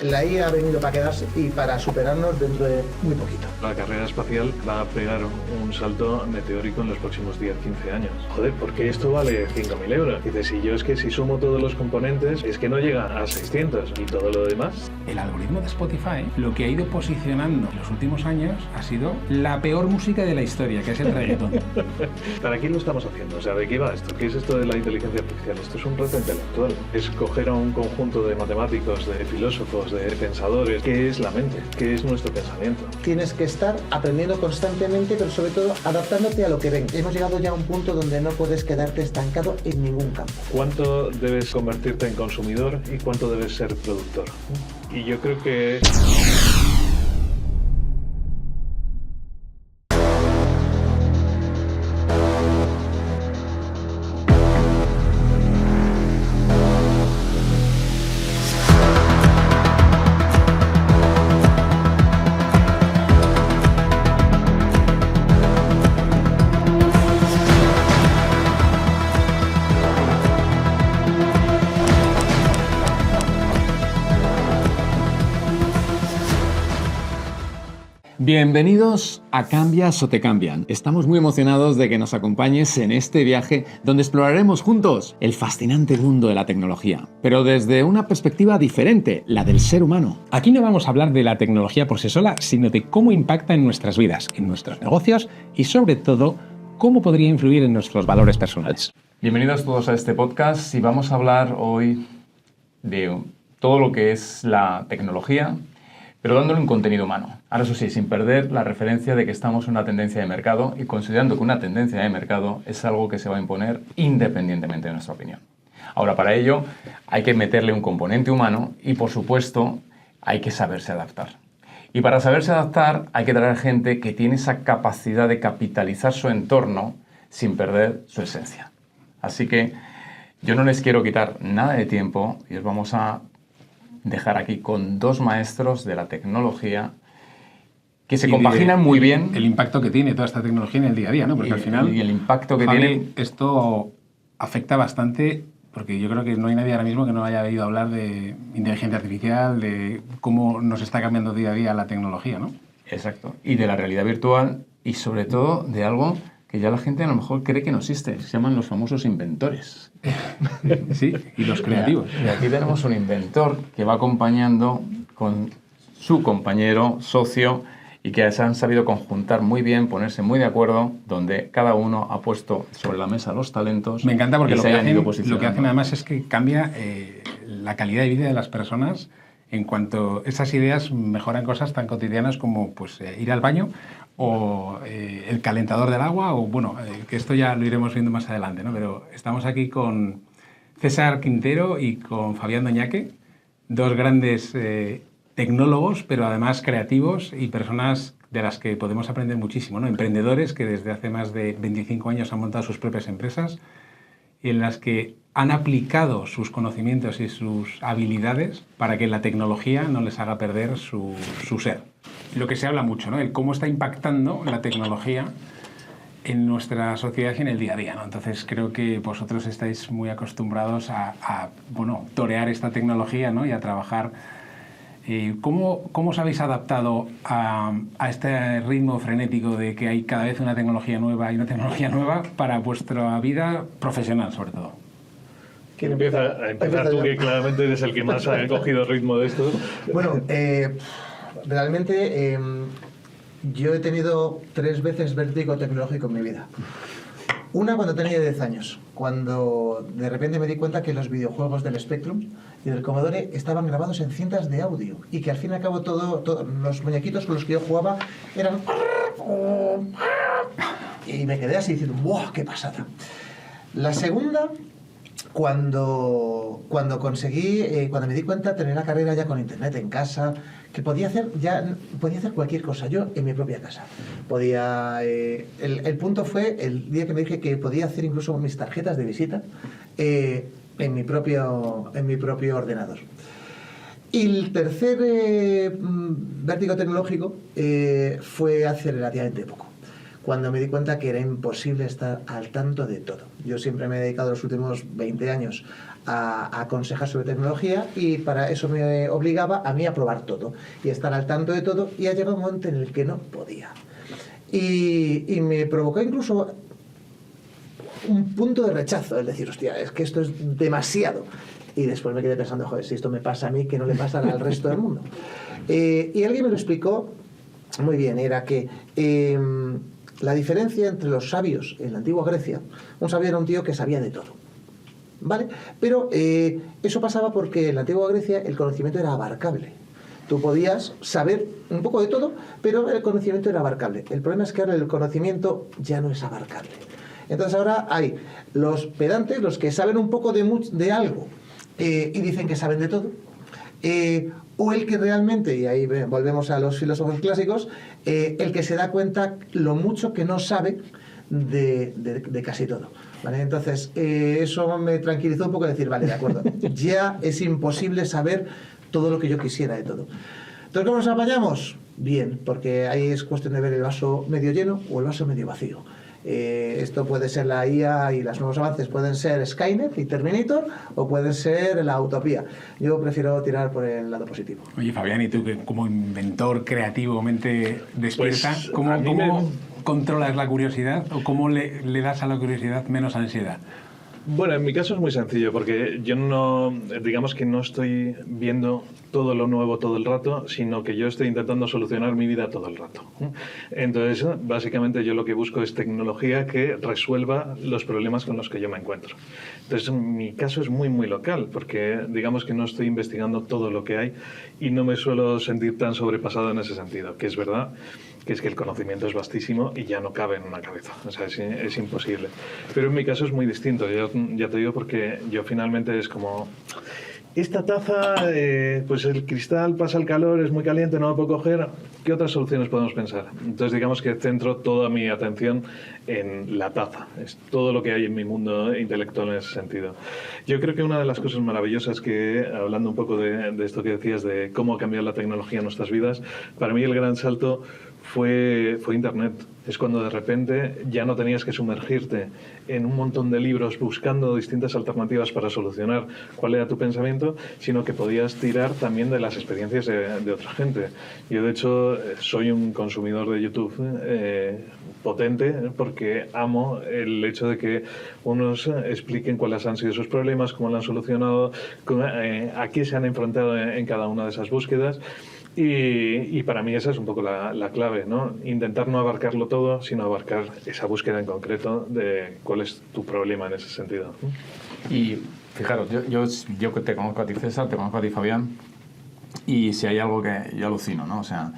La IA ha venido para quedarse y para superarnos dentro de muy poquito. La carrera espacial va a pegar un salto meteórico en los próximos 10-15 años. Joder, ¿por qué esto vale 5.000 euros? Dices, si yo es que si sumo todos los componentes, es que no llega a 600 y todo lo demás. El algoritmo de Spotify lo que ha ido posicionando en los últimos años ha sido la peor música de la historia, que es el reggaetón. ¿Para quién lo estamos haciendo? O sea, ¿de qué va esto? ¿Qué es esto de la inteligencia artificial? Esto es un reto intelectual. Es coger a un conjunto de matemáticos, de filósofos, de pensadores. ¿Qué es la mente? ¿Qué es nuestro pensamiento? Tienes que estar aprendiendo constantemente, pero sobre todo adaptándote a lo que ven. Hemos llegado ya a un punto donde no puedes quedarte estancado en ningún campo. ¿Cuánto debes convertirte en consumidor y cuánto debes ser productor? Y yo creo que... Bienvenidos a Cambias o te cambian. Estamos muy emocionados de que nos acompañes en este viaje donde exploraremos juntos el fascinante mundo de la tecnología, pero desde una perspectiva diferente, la del ser humano. Aquí no vamos a hablar de la tecnología por sí sola, sino de cómo impacta en nuestras vidas, en nuestros negocios y sobre todo, cómo podría influir en nuestros valores personales. Bienvenidos todos a este podcast y vamos a hablar hoy de todo lo que es la tecnología, pero dándole un contenido humano. Ahora eso sí, sin perder la referencia de que estamos en una tendencia de mercado y considerando que una tendencia de mercado es algo que se va a imponer independientemente de nuestra opinión. Ahora, para ello hay que meterle un componente humano y, por supuesto, hay que saberse adaptar. Y para saberse adaptar hay que traer gente que tiene esa capacidad de capitalizar su entorno sin perder su esencia. Así que yo no les quiero quitar nada de tiempo y os vamos a dejar aquí con dos maestros de la tecnología que se compaginan muy bien. El impacto que tiene toda esta tecnología en el día a día, ¿no? Porque al final, y el impacto que Javi, tiene... esto afecta bastante, porque yo creo que no hay nadie ahora mismo que no haya oído hablar de inteligencia artificial, de cómo nos está cambiando día a día la tecnología, ¿no? Exacto. Y de la realidad virtual y sobre todo de algo que ya la gente a lo mejor cree que no existe. Se llaman los famosos inventores. Sí, y los creativos. Y aquí tenemos un inventor que va acompañando con su compañero, socio, y que se han sabido conjuntar muy bien, ponerse muy de acuerdo, donde cada uno ha puesto sobre la mesa los talentos. Me encanta porque y lo se que hayan ido hacen posicionando. además es que cambia la calidad de vida de las personas en cuanto esas ideas mejoran cosas tan cotidianas como pues, ir al baño o el calentador del agua, o bueno, que esto ya lo iremos viendo más adelante, ¿no? Pero estamos aquí con César Quintero y con Fabián Doñaque, dos grandes tecnólogos, pero además creativos y personas de las que podemos aprender muchísimo, ¿no? Emprendedores que desde hace más de 25 años han montado sus propias empresas y en las que han aplicado sus conocimientos y sus habilidades para que la tecnología no les haga perder su ser. Lo que se habla mucho, ¿no? El cómo está impactando la tecnología en nuestra sociedad y en el día a día, ¿no? Entonces creo que vosotros estáis muy acostumbrados a torear esta tecnología, ¿no? Y a trabajar. ¿Cómo os habéis adaptado a este ritmo frenético de que hay cada vez una tecnología nueva y una tecnología nueva para vuestra vida profesional, sobre todo? ¿Quién Empieza tú, que claramente eres el que más ha cogido el ritmo de esto. Bueno, realmente yo he tenido 3 veces vértigo tecnológico en mi vida. Una cuando tenía 10 años, cuando de repente me di cuenta que los videojuegos del Spectrum y del Commodore estaban grabados en cintas de audio y que al fin y al cabo todos los muñequitos con los que yo jugaba eran... Y me quedé así diciendo, ¡buah, qué pasada! La segunda, cuando conseguí, cuando me di cuenta de tener una carrera ya con internet en casa, que podía hacer cualquier cosa, yo en mi propia casa. El punto fue el día que me dije que podía hacer incluso mis tarjetas de visita en mi propio ordenador. Y el tercer vértigo tecnológico fue hace relativamente poco, cuando me di cuenta que era imposible estar al tanto de todo. Yo siempre me he dedicado los últimos 20 años a aconsejar sobre tecnología, y para eso me obligaba a mí a probar todo y estar al tanto de todo, y ha llegado un momento en el que no podía. Y me provocó incluso un punto de rechazo, es decir, hostia, es que esto es demasiado. Y después me quedé pensando, joder, si esto me pasa a mí, que no le pasa al resto del mundo. Y alguien me lo explicó muy bien, era que la diferencia entre los sabios en la antigua Grecia, un sabio era un tío que sabía de todo, ¿vale? Pero eso pasaba porque en la antigua Grecia el conocimiento era abarcable. Tú podías saber un poco de todo, pero el conocimiento era abarcable. El problema es que ahora el conocimiento ya no es abarcable. Entonces ahora hay los pedantes, los que saben un poco de algo y dicen que saben de todo, o el que realmente, y ahí volvemos a los filósofos clásicos, el que se da cuenta lo mucho que no sabe de casi todo, ¿vale? Entonces eso me tranquilizó un poco, decir, vale, de acuerdo, ya es imposible saber todo lo que yo quisiera de todo. Entonces, ¿cómo nos apañamos? Bien, porque ahí es cuestión de ver el vaso medio lleno o el vaso medio vacío. Esto puede ser la IA y los nuevos avances, pueden ser Skynet y Terminator, o pueden ser la utopía. Yo prefiero tirar por el lado positivo. Oye, Fabián, ¿y tú como inventor creativo, mente despierta, Pues, cómo controlas la curiosidad o cómo le das a la curiosidad menos ansiedad? Bueno, en mi caso es muy sencillo, porque yo no, digamos que no estoy viendo todo lo nuevo todo el rato, sino que yo estoy intentando solucionar mi vida todo el rato. Entonces, básicamente yo lo que busco es tecnología que resuelva los problemas con los que yo me encuentro. Entonces, mi caso es muy, muy local, porque digamos que no estoy investigando todo lo que hay y no me suelo sentir tan sobrepasado en ese sentido, que es verdad que es que el conocimiento es vastísimo y ya no cabe en una cabeza, o sea, es imposible. Pero en mi caso es muy distinto, ya te digo, porque yo finalmente es como, esta taza, pues el cristal pasa el calor, es muy caliente, no lo puedo coger, ¿qué otras soluciones podemos pensar? Entonces digamos que centro toda mi atención en la taza, es todo lo que hay en mi mundo intelectual en ese sentido. Yo creo que una de las cosas maravillosas que, hablando un poco de esto que decías, de cómo ha cambiado la tecnología en nuestras vidas, para mí el gran salto fue Internet. Es cuando de repente ya no tenías que sumergirte en un montón de libros buscando distintas alternativas para solucionar cuál era tu pensamiento, sino que podías tirar también de las experiencias de otra gente. Yo, de hecho, soy un consumidor de YouTube potente, porque amo el hecho de que unos expliquen cuáles han sido sus problemas, cómo lo han solucionado, a qué se han enfrentado en cada una de esas búsquedas. Y para mí esa es un poco la clave, ¿no? Intentar no abarcarlo todo, sino abarcar esa búsqueda en concreto de cuál es tu problema en ese sentido. Y fijaros, yo que te conozco a ti, César, te conozco a ti, Fabián, y si hay algo que yo alucino, ¿no? O sea,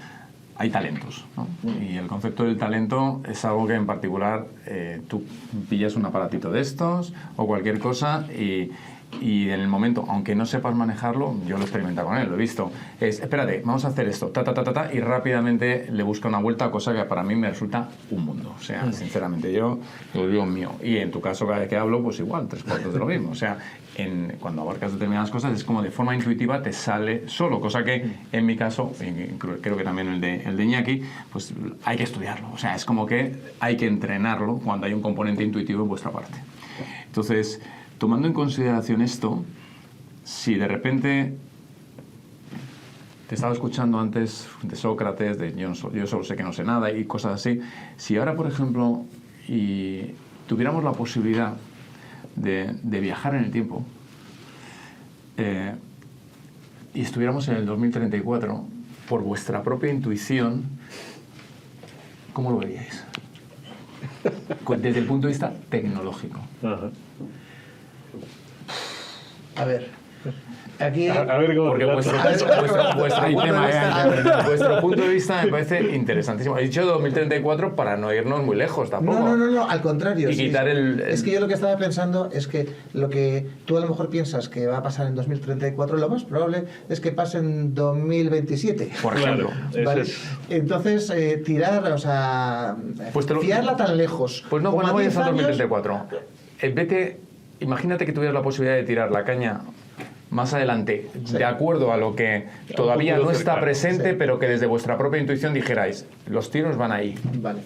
hay talentos, ¿no? Y el concepto del talento es algo que en particular tú pillas un aparatito de estos o cualquier cosa y en el momento, aunque no sepas manejarlo, yo lo he experimentado con él, lo he visto, espérate, vamos a hacer esto, y rápidamente le busca una vuelta, cosa que para mí me resulta un mundo. O sea, sinceramente, yo lo digo mío. Y en tu caso, cada vez que hablo, pues igual, 3/4 de lo mismo. O sea, cuando abarcas determinadas cosas, es como de forma intuitiva te sale solo, cosa que en mi caso, creo que también el de Iñaki, pues hay que estudiarlo. O sea, es como que hay que entrenarlo cuando hay un componente intuitivo en vuestra parte. Entonces, tomando en consideración esto, si de repente te estaba escuchando antes de Sócrates, de yo solo sé que no sé nada y cosas así, si ahora, por ejemplo, y tuviéramos la posibilidad de viajar en el tiempo y estuviéramos en el 2034, por vuestra propia intuición, ¿cómo lo veríais? Desde el punto de vista tecnológico. Ajá. A ver, aquí... A ver cómo... Porque vuestro punto de vista me parece interesantísimo. He dicho 2034 para no irnos muy lejos tampoco. No, al contrario. Y sí, quitar Es que yo lo que estaba pensando es que lo que tú a lo mejor piensas que va a pasar en 2034, lo más probable es que pase en 2027. Por ejemplo. Claro, ¿vale? es... Entonces, tirar, o sea, Pues fiarla tan lejos. Pues no, como no vayas a al 10 años, 2034. Vete, imagínate que tuvieras la posibilidad de tirar la caña más adelante, Sí. de acuerdo a lo que todavía no está cercano, presente, sí. pero que desde vuestra propia intuición dijerais, los tiros van ahí. Vale.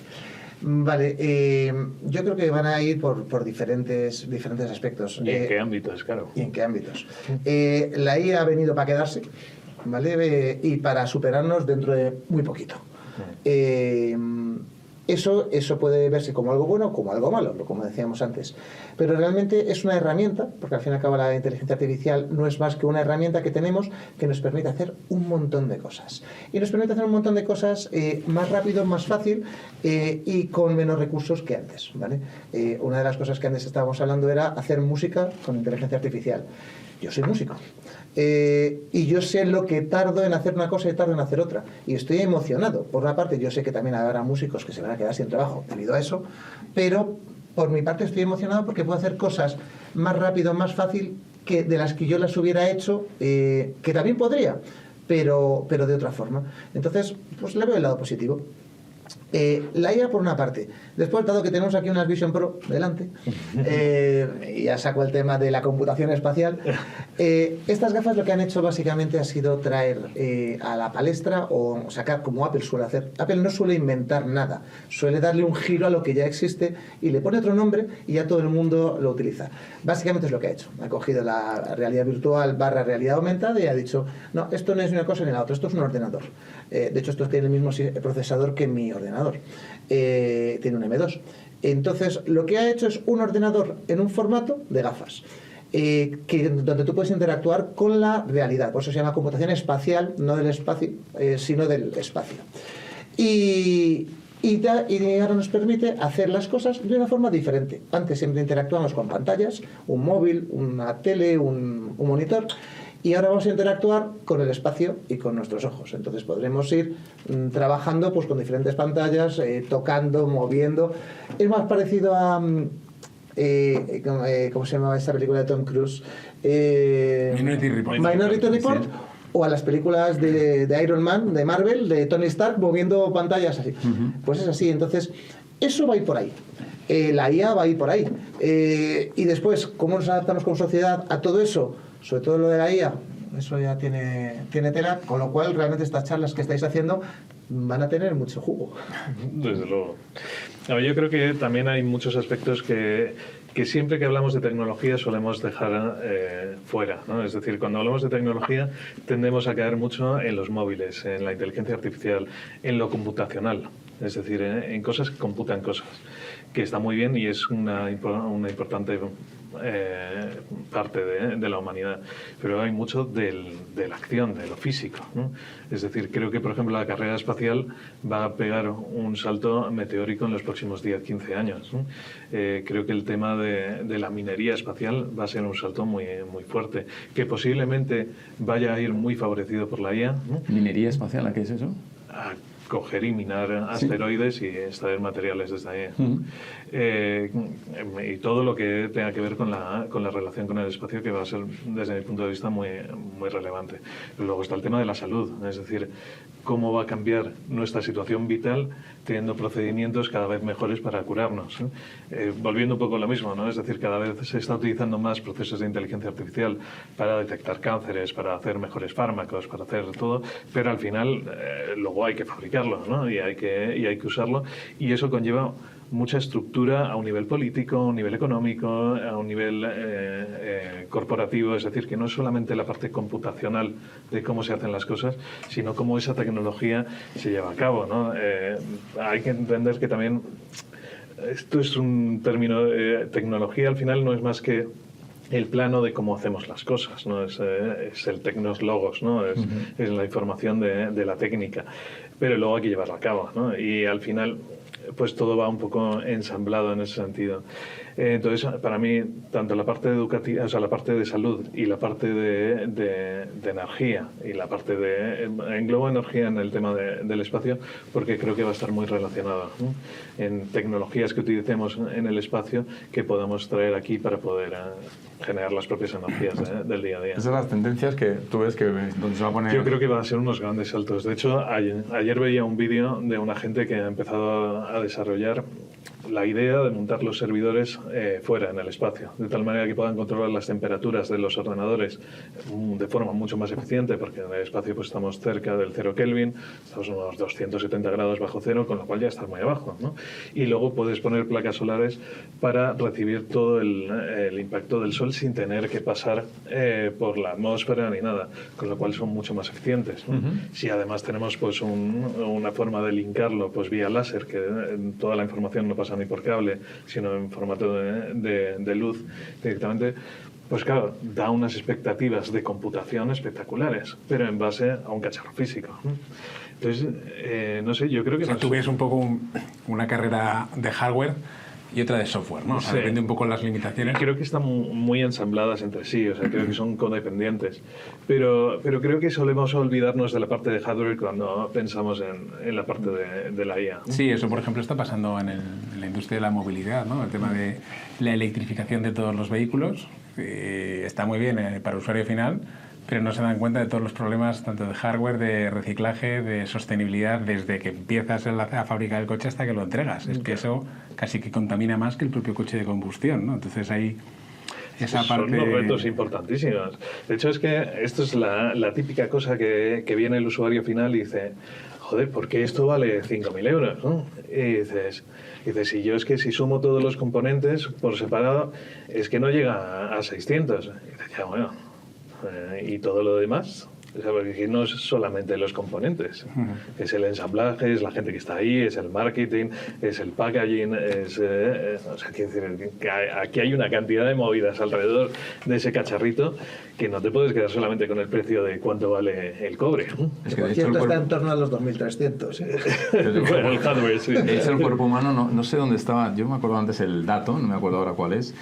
Vale, yo creo que van a ir por diferentes aspectos. ¿Y en qué ámbitos, claro? ¿Y en qué ámbitos? La IA ha venido para quedarse, ¿vale? Y para superarnos dentro de muy poquito. Eso puede verse como algo bueno o como algo malo, como decíamos antes. Pero realmente es una herramienta, porque al fin y al cabo la inteligencia artificial no es más que una herramienta que tenemos que nos permite hacer un montón de cosas. Y nos permite hacer un montón de cosas más rápido, más fácil y con menos recursos que antes, ¿vale? Una de las cosas que antes estábamos hablando era hacer música con inteligencia artificial. Yo soy músico. Y yo sé lo que tardo en hacer una cosa y tardo en hacer otra. Y estoy emocionado. Por una parte, yo sé que también habrá músicos que se van a quedar sin trabajo debido a eso, pero por mi parte estoy emocionado porque puedo hacer cosas más rápido, más fácil que de las que yo las hubiera hecho, que también podría, pero de otra forma. Entonces, pues le veo el lado positivo. La IA por una parte. Después, dado que tenemos aquí unas Vision Pro delante, ya saco el tema de la computación espacial, estas gafas lo que han hecho básicamente ha sido traer a la palestra o sacar como Apple suele hacer. Apple no suele inventar nada, suele darle un giro a lo que ya existe y le pone otro nombre y ya todo el mundo lo utiliza. Básicamente es lo que ha hecho. Ha cogido la realidad virtual / realidad aumentada y ha dicho, no, esto no es una cosa ni la otra, esto es un ordenador. De hecho, esto tiene el mismo procesador que mi ordenador. Tiene un M2. Entonces, lo que ha hecho es un ordenador en un formato de gafas, donde tú puedes interactuar con la realidad. Por eso se llama computación espacial, no del espacio, sino del espacio. Y ahora nos permite hacer las cosas de una forma diferente. Antes siempre interactuamos con pantallas, un móvil, una tele, un monitor. Y ahora vamos a interactuar con el espacio y con nuestros ojos. Entonces podremos ir trabajando pues, con diferentes pantallas, tocando, moviendo. Es más parecido a... ¿cómo se llamaba esta película de Tom Cruise? Minority Report. Sí. O a las películas de Iron Man, de Marvel, de Tony Stark, moviendo pantallas así. Pues es así. Entonces, eso va a ir por ahí. La IA va a ir por ahí. Y después, ¿cómo nos adaptamos como sociedad a todo eso? Sobre todo lo de la IA, eso ya tiene tela, con lo cual realmente estas charlas que estáis haciendo van a tener mucho jugo. Desde luego. A ver, yo creo que también hay muchos aspectos que siempre que hablamos de tecnología solemos dejar fuera, ¿no? Es decir, cuando hablamos de tecnología tendemos a caer mucho en los móviles, en la inteligencia artificial, en lo computacional, es decir, en cosas que computan cosas, que está muy bien y es una importante parte de la humanidad, pero hay mucho de la acción, de lo físico, ¿no? Es decir, creo que, por ejemplo, la carrera espacial va a pegar un salto meteórico en los próximos 10-15 años, ¿no? Creo que el tema de la minería espacial va a ser un salto muy, muy fuerte, que posiblemente vaya a ir muy favorecido por la IA, ¿no? ¿Minería espacial? ¿A qué es eso? A coger y minar asteroides y extraer materiales desde ahí. Y todo lo que tenga que ver con la relación con el espacio, que va a ser, desde mi punto de vista, muy, muy relevante. Pero luego está el tema de la salud, es decir, cómo va a cambiar nuestra situación vital teniendo procedimientos cada vez mejores para curarnos. Volviendo un poco a lo mismo, ¿no? Es decir, cada vez se está utilizando más procesos de inteligencia artificial para detectar cánceres, para hacer mejores fármacos, para hacer todo, pero al final luego hay que fabricarlo, ¿no? y hay que usarlo, y eso conlleva mucha estructura a un nivel político, a un nivel económico, a un nivel corporativo, es decir, que no es solamente la parte computacional de cómo se hacen las cosas, sino cómo esa tecnología se lleva a cabo, ¿no? Hay que entender que también esto es un término, tecnología al final no es más que el plano de cómo hacemos las cosas, ¿no? Es el tecnos logos, ¿no? Es la información de la técnica, pero luego hay que llevarla a cabo, ¿no? Y al final pues todo va un poco ensamblado en ese sentido. Entonces, para mí, tanto la parte educativa, o sea, la parte de salud y la parte de energía y la parte englobo energía en el tema del espacio, porque creo que va a estar muy relacionado, ¿no? En tecnologías que utilicemos en el espacio que podamos traer aquí para poder generar las propias energías del día a día. Esas son las tendencias que tú ves que donde se va a poner... Yo creo que van a ser unos grandes saltos. De hecho, ayer veía un vídeo de una gente que ha empezado a desarrollar la idea de montar los servidores fuera, en el espacio, de tal manera que puedan controlar las temperaturas de los ordenadores de forma mucho más eficiente, porque en el espacio pues estamos cerca del 0 Kelvin, estamos a unos 270 grados bajo cero, con lo cual ya estás muy abajo, ¿no? Y luego puedes poner placas solares para recibir todo el impacto del sol sin tener que pasar por la atmósfera ni nada, con lo cual son mucho más eficientes, ¿no? Si además tenemos pues una forma de linkarlo pues vía láser, que toda la información no pasa ni por cable, sino en formato de luz directamente, pues claro, da unas expectativas de computación espectaculares, pero en base a un cacharro físico. Entonces, no sé, yo creo que... O sea, tú ves un poco una carrera de hardware y otra de software, ¿no? O sea, Sí. depende un poco de las limitaciones. Creo que están muy ensambladas entre sí, o sea, creo que son codependientes. Pero creo que solemos olvidarnos de la parte de hardware cuando pensamos en la parte de la IA. Sí, eso por ejemplo está pasando en la industria de la movilidad, ¿no? El tema de la electrificación de todos los vehículos está muy bien para el usuario final, pero no se dan cuenta de todos los problemas tanto de hardware, de reciclaje, de sostenibilidad, desde que empiezas a fabricar el coche hasta que lo entregas. Es que eso casi que contamina más que el propio coche de combustión, ¿no? Entonces ahí esa parte... Son unos retos importantísimos. De hecho, es que esto es la típica cosa que viene el usuario final y dice, joder, ¿por qué esto vale 5.000 euros? ¿No? Y dices, y yo es que si sumo todos los componentes por separado, es que no llega a 600. Y dices, ya bueno, ¿y todo lo demás? O sea, porque aquí no es solamente los componentes, es el ensamblaje, es la gente que está ahí, es el marketing, es el packaging, o sea, quiero decir, que aquí hay una cantidad de movidas alrededor de ese cacharrito que no te puedes quedar solamente con el precio de cuánto vale el cobre. Es Que que por de hecho cierto el está en cuerpo, torno a los 2.300. Bueno, el hardware, sí. de hecho, el cuerpo humano, no sé dónde estaba, yo me acuerdo antes el dato, no me acuerdo ahora cuál es,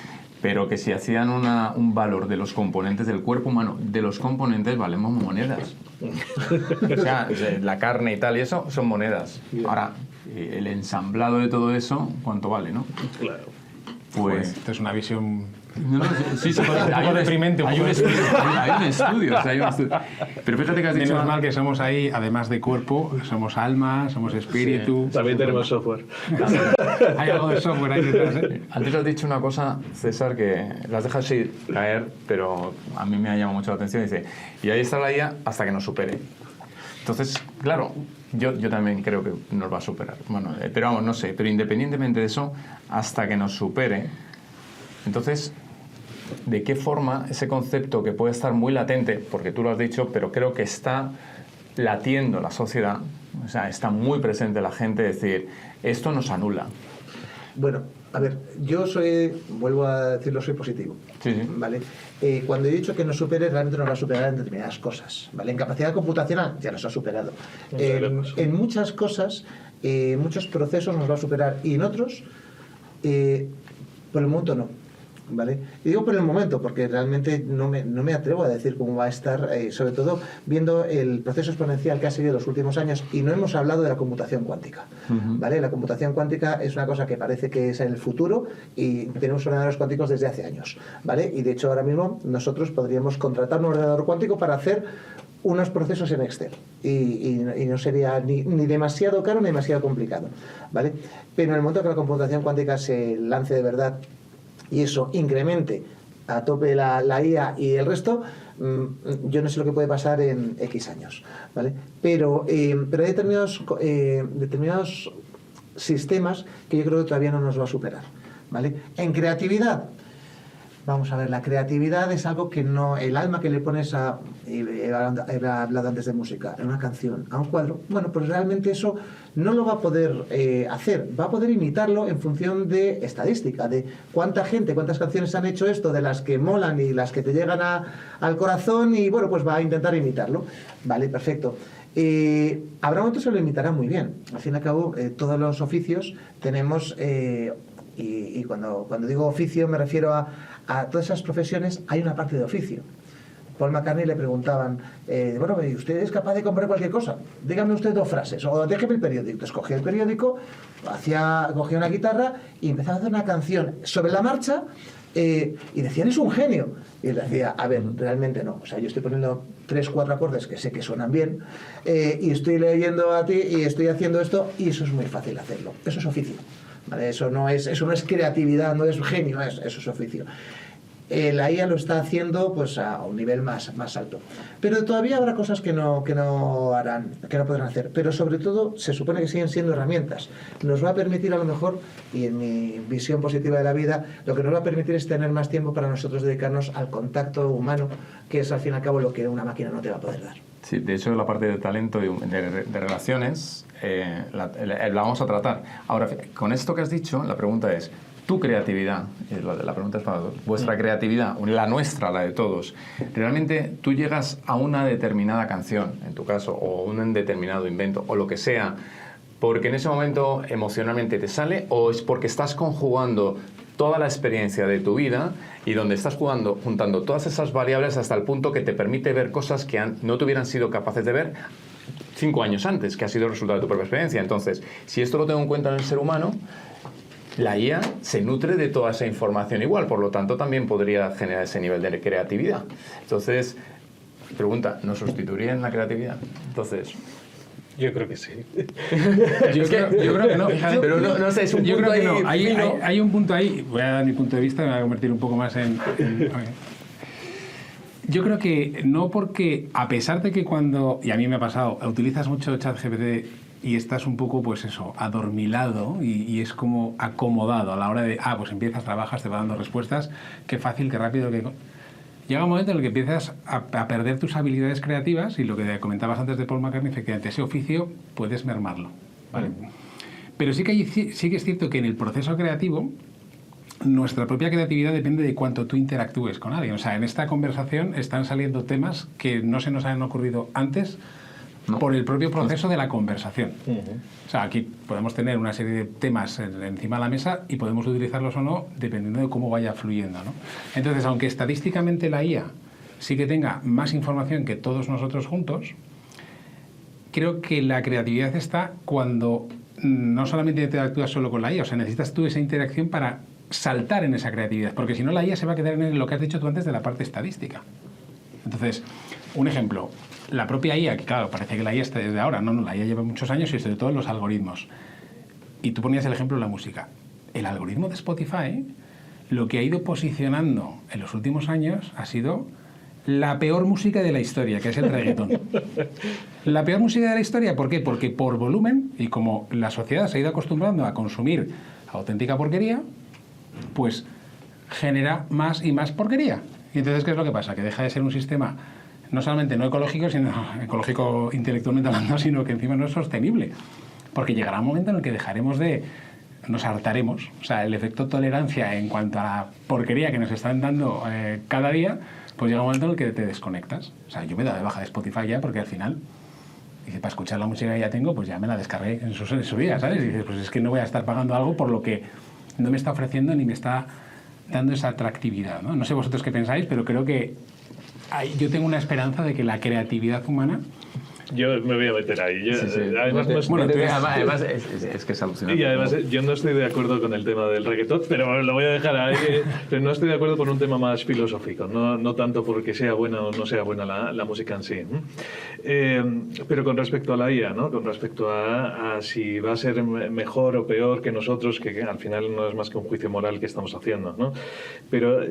pero que si hacían un valor de los componentes del cuerpo humano, de los componentes valemos monedas. O sea, la carne y tal, y eso son monedas. Ahora, el ensamblado de todo eso, ¿cuánto vale, no? Claro. Pues... Esto es una visión... No, sí, un poco deprimente. Hay un estudio, o sea, hay un estudio. Pero fíjate que has dicho... Menos mal que somos ahí, además de cuerpo, somos alma, somos espíritu. También tenemos software. Hay algo de software ahí detrás, ¿eh? Antes has dicho una cosa, César, que las dejas así caer, pero a mí me ha llamado mucho la atención. Dice, y ahí está la IA hasta que nos supere. Entonces, claro, yo también creo que nos va a superar. Bueno, pero vamos, no sé, pero independientemente de eso, hasta que nos supere, entonces, ¿de qué forma ese concepto que puede estar muy latente, porque tú lo has dicho, pero creo que está latiendo la sociedad, o sea, está muy presente la gente, decir, esto nos anula? Bueno, a ver, vuelvo a decirlo, soy positivo. Sí, sí. ¿Vale? Cuando he dicho que nos supere, realmente nos va a superar en determinadas cosas. ¿Vale? En capacidad computacional ya nos ha superado. En muchas cosas, muchos procesos nos va a superar, y en otros, por el momento no. ¿Vale? Y digo por el momento porque realmente no me atrevo a decir cómo va a estar, sobre todo viendo el proceso exponencial que ha seguido los últimos años, y no hemos hablado de la computación cuántica. ¿Vale? La computación cuántica es una cosa que parece que es en el futuro, y tenemos ordenadores cuánticos desde hace años. ¿Vale? Y de hecho ahora mismo nosotros podríamos contratar un ordenador cuántico para hacer unos procesos en Excel y no sería ni demasiado caro ni demasiado complicado, ¿vale? Pero en el momento que la computación cuántica se lance de verdad y eso incremente a tope la IA y el resto, yo no sé lo que puede pasar en X años, ¿vale? Pero hay determinados sistemas que yo creo que todavía no nos va a superar, ¿vale? En creatividad, vamos a ver, la creatividad es algo que no, el alma que le pones he hablado antes de música, en una canción, a un cuadro, bueno, pues realmente eso no lo va a poder hacer, va a poder imitarlo en función de estadística, de cuántas canciones han hecho esto, de las que molan y las que te llegan al corazón, y bueno, pues va a intentar imitarlo, vale, perfecto. Habrá momentos que lo imitará muy bien, al fin y al cabo, todos los oficios tenemos... Y cuando digo oficio me refiero a todas esas profesiones, hay una parte de oficio. Paul McCartney le preguntaban, bueno, ¿usted es capaz de comprar cualquier cosa? Dígame usted 2 frases, o déjeme el periódico. Entonces cogía el periódico, cogía una guitarra y empezaba a hacer una canción sobre la marcha, y decían, es un genio. Y él decía, a ver, realmente no. O sea, yo estoy poniendo 3-4 acordes que sé que suenan bien, y estoy leyendo a ti y estoy haciendo esto, y eso es muy fácil hacerlo. Eso es oficio. ¿vale? Eso no es creatividad, no es genio, eso es oficio. La IA lo está haciendo pues a un nivel más alto. Pero todavía habrá cosas que no podrán hacer. Pero sobre todo se supone que siguen siendo herramientas. Nos va a permitir a lo mejor, y en mi visión positiva de la vida, lo que nos va a permitir es tener más tiempo para nosotros dedicarnos al contacto humano, que es al fin y al cabo lo que una máquina no te va a poder dar. Sí, de hecho la parte de talento y de relaciones la vamos a tratar. Ahora, con esto que has dicho, la pregunta es, tu creatividad, la pregunta es para vuestra creatividad, la nuestra, la de todos, ¿realmente tú llegas a una determinada canción, en tu caso, o un determinado invento, o lo que sea, porque en ese momento emocionalmente te sale, o es porque estás conjugando toda la experiencia de tu vida y donde estás juntando todas esas variables hasta el punto que te permite ver cosas que no te hubieran sido capaces de ver 5 años antes, que ha sido el resultado de tu propia experiencia? Entonces, si esto lo tengo en cuenta en el ser humano, la IA se nutre de toda esa información igual, por lo tanto también podría generar ese nivel de creatividad. Entonces, pregunta, ¿nos sustituiría en la creatividad? Entonces... Yo creo que sí. Yo creo que no, fíjate. Pero no sé, es un yo punto creo que ahí no. Hay un punto ahí, voy a dar mi punto de vista, me voy a convertir un poco más en yo creo que no, porque a pesar de que cuando, y a mí me ha pasado, utilizas mucho ChatGPT y estás un poco, pues eso, adormilado y es como acomodado a la hora de, pues empiezas, trabajas, te va dando respuestas, qué fácil, qué rápido, que... Llega un momento en el que empiezas a perder tus habilidades creativas y lo que comentabas antes de Paul McCartney, efectivamente, ese oficio puedes mermarlo, ¿vale? Pero sí que es cierto que en el proceso creativo nuestra propia creatividad depende de cuánto tú interactúes con alguien. O sea, en esta conversación están saliendo temas que no se nos han ocurrido antes por el propio proceso de la conversación. O sea, aquí podemos tener una serie de temas encima de la mesa y podemos utilizarlos o no dependiendo de cómo vaya fluyendo, ¿no? Entonces, aunque estadísticamente la IA sí que tenga más información que todos nosotros juntos, creo que la creatividad está cuando no solamente interactúas solo con la IA, o sea, necesitas tú esa interacción para saltar en esa creatividad, porque si no la IA se va a quedar en lo que has dicho tú antes de la parte estadística. Entonces, un ejemplo, la propia IA, que claro, parece que la IA está desde ahora, no, la IA lleva muchos años y sobre todo los algoritmos. Y tú ponías el ejemplo de la música. El algoritmo de Spotify, lo que ha ido posicionando en los últimos años ha sido la peor música de la historia, que es el reggaetón. La peor música de la historia, ¿por qué? Porque por volumen, y como la sociedad se ha ido acostumbrando a consumir auténtica porquería, pues genera más y más porquería. Y entonces, ¿qué es lo que pasa? Que deja de ser un sistema no solamente no ecológico, sino ecológico intelectualmente hablando, sino que encima no es sostenible. Porque llegará un momento en el que nos hartaremos. O sea, el efecto tolerancia en cuanto a la porquería que nos están dando cada día, pues llega un momento en el que te desconectas. O sea, yo me he dado de baja de Spotify ya, porque al final, dice, para escuchar la música que ya tengo, pues ya me la descargué en su día, ¿sabes? Y dices, pues es que no voy a estar pagando algo por lo que no me está ofreciendo ni me está dando esa atractividad, ¿no? No sé vosotros qué pensáis, pero creo que yo tengo una esperanza de que la creatividad humana... Yo me voy a meter ahí. Sí. Además, además es que es alucinante. Y además yo no estoy de acuerdo con el tema del reggaetón, pero lo voy a dejar ahí. Pero no estoy de acuerdo con un tema más filosófico, no tanto porque sea buena o no sea buena la música en sí. Pero con respecto a la IA, ¿no? Con respecto a si va a ser mejor o peor que nosotros, que al final no es más que un juicio moral que estamos haciendo, ¿no? Pero...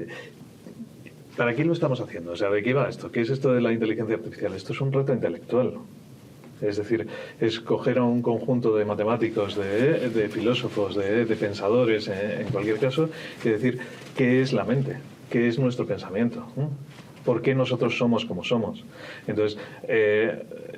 ¿para qué lo estamos haciendo? O sea, ¿de qué va esto? ¿Qué es esto de la inteligencia artificial? Esto es un reto intelectual. Es decir, es coger a un conjunto de matemáticos, de filósofos, de pensadores, en cualquier caso, y decir, ¿qué es la mente? ¿Qué es nuestro pensamiento? ¿Por qué nosotros somos como somos? Entonces,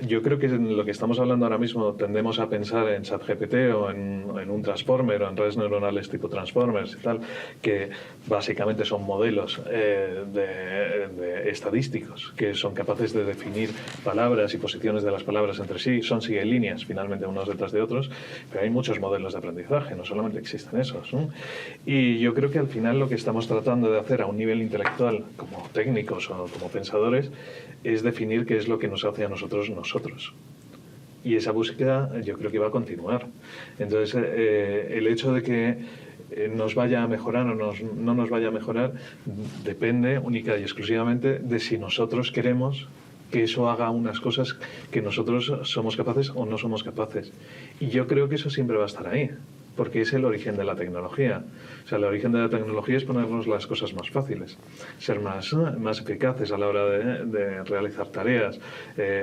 yo creo que en lo que estamos hablando ahora mismo tendemos a pensar en ChatGPT o en un Transformer o en redes neuronales tipo Transformers y tal, que básicamente son modelos de estadísticos que son capaces de definir palabras y posiciones de las palabras entre sí. Son líneas, finalmente, unos detrás de otros, pero hay muchos modelos de aprendizaje, no solamente existen esos, ¿no? Y yo creo que al final lo que estamos tratando de hacer a un nivel intelectual, como técnicos o como pensadores, es definir qué es lo que nos hace a nosotros. Y esa búsqueda yo creo que va a continuar. Entonces, el hecho de que nos vaya a mejorar o no nos vaya a mejorar depende única y exclusivamente de si nosotros queremos que eso haga unas cosas que nosotros somos capaces o no somos capaces. Y yo creo que eso siempre va a estar ahí. porque es el origen de la tecnología. O sea, el origen de la tecnología es ponernos las cosas más fáciles, ser más eficaces a la hora de realizar tareas,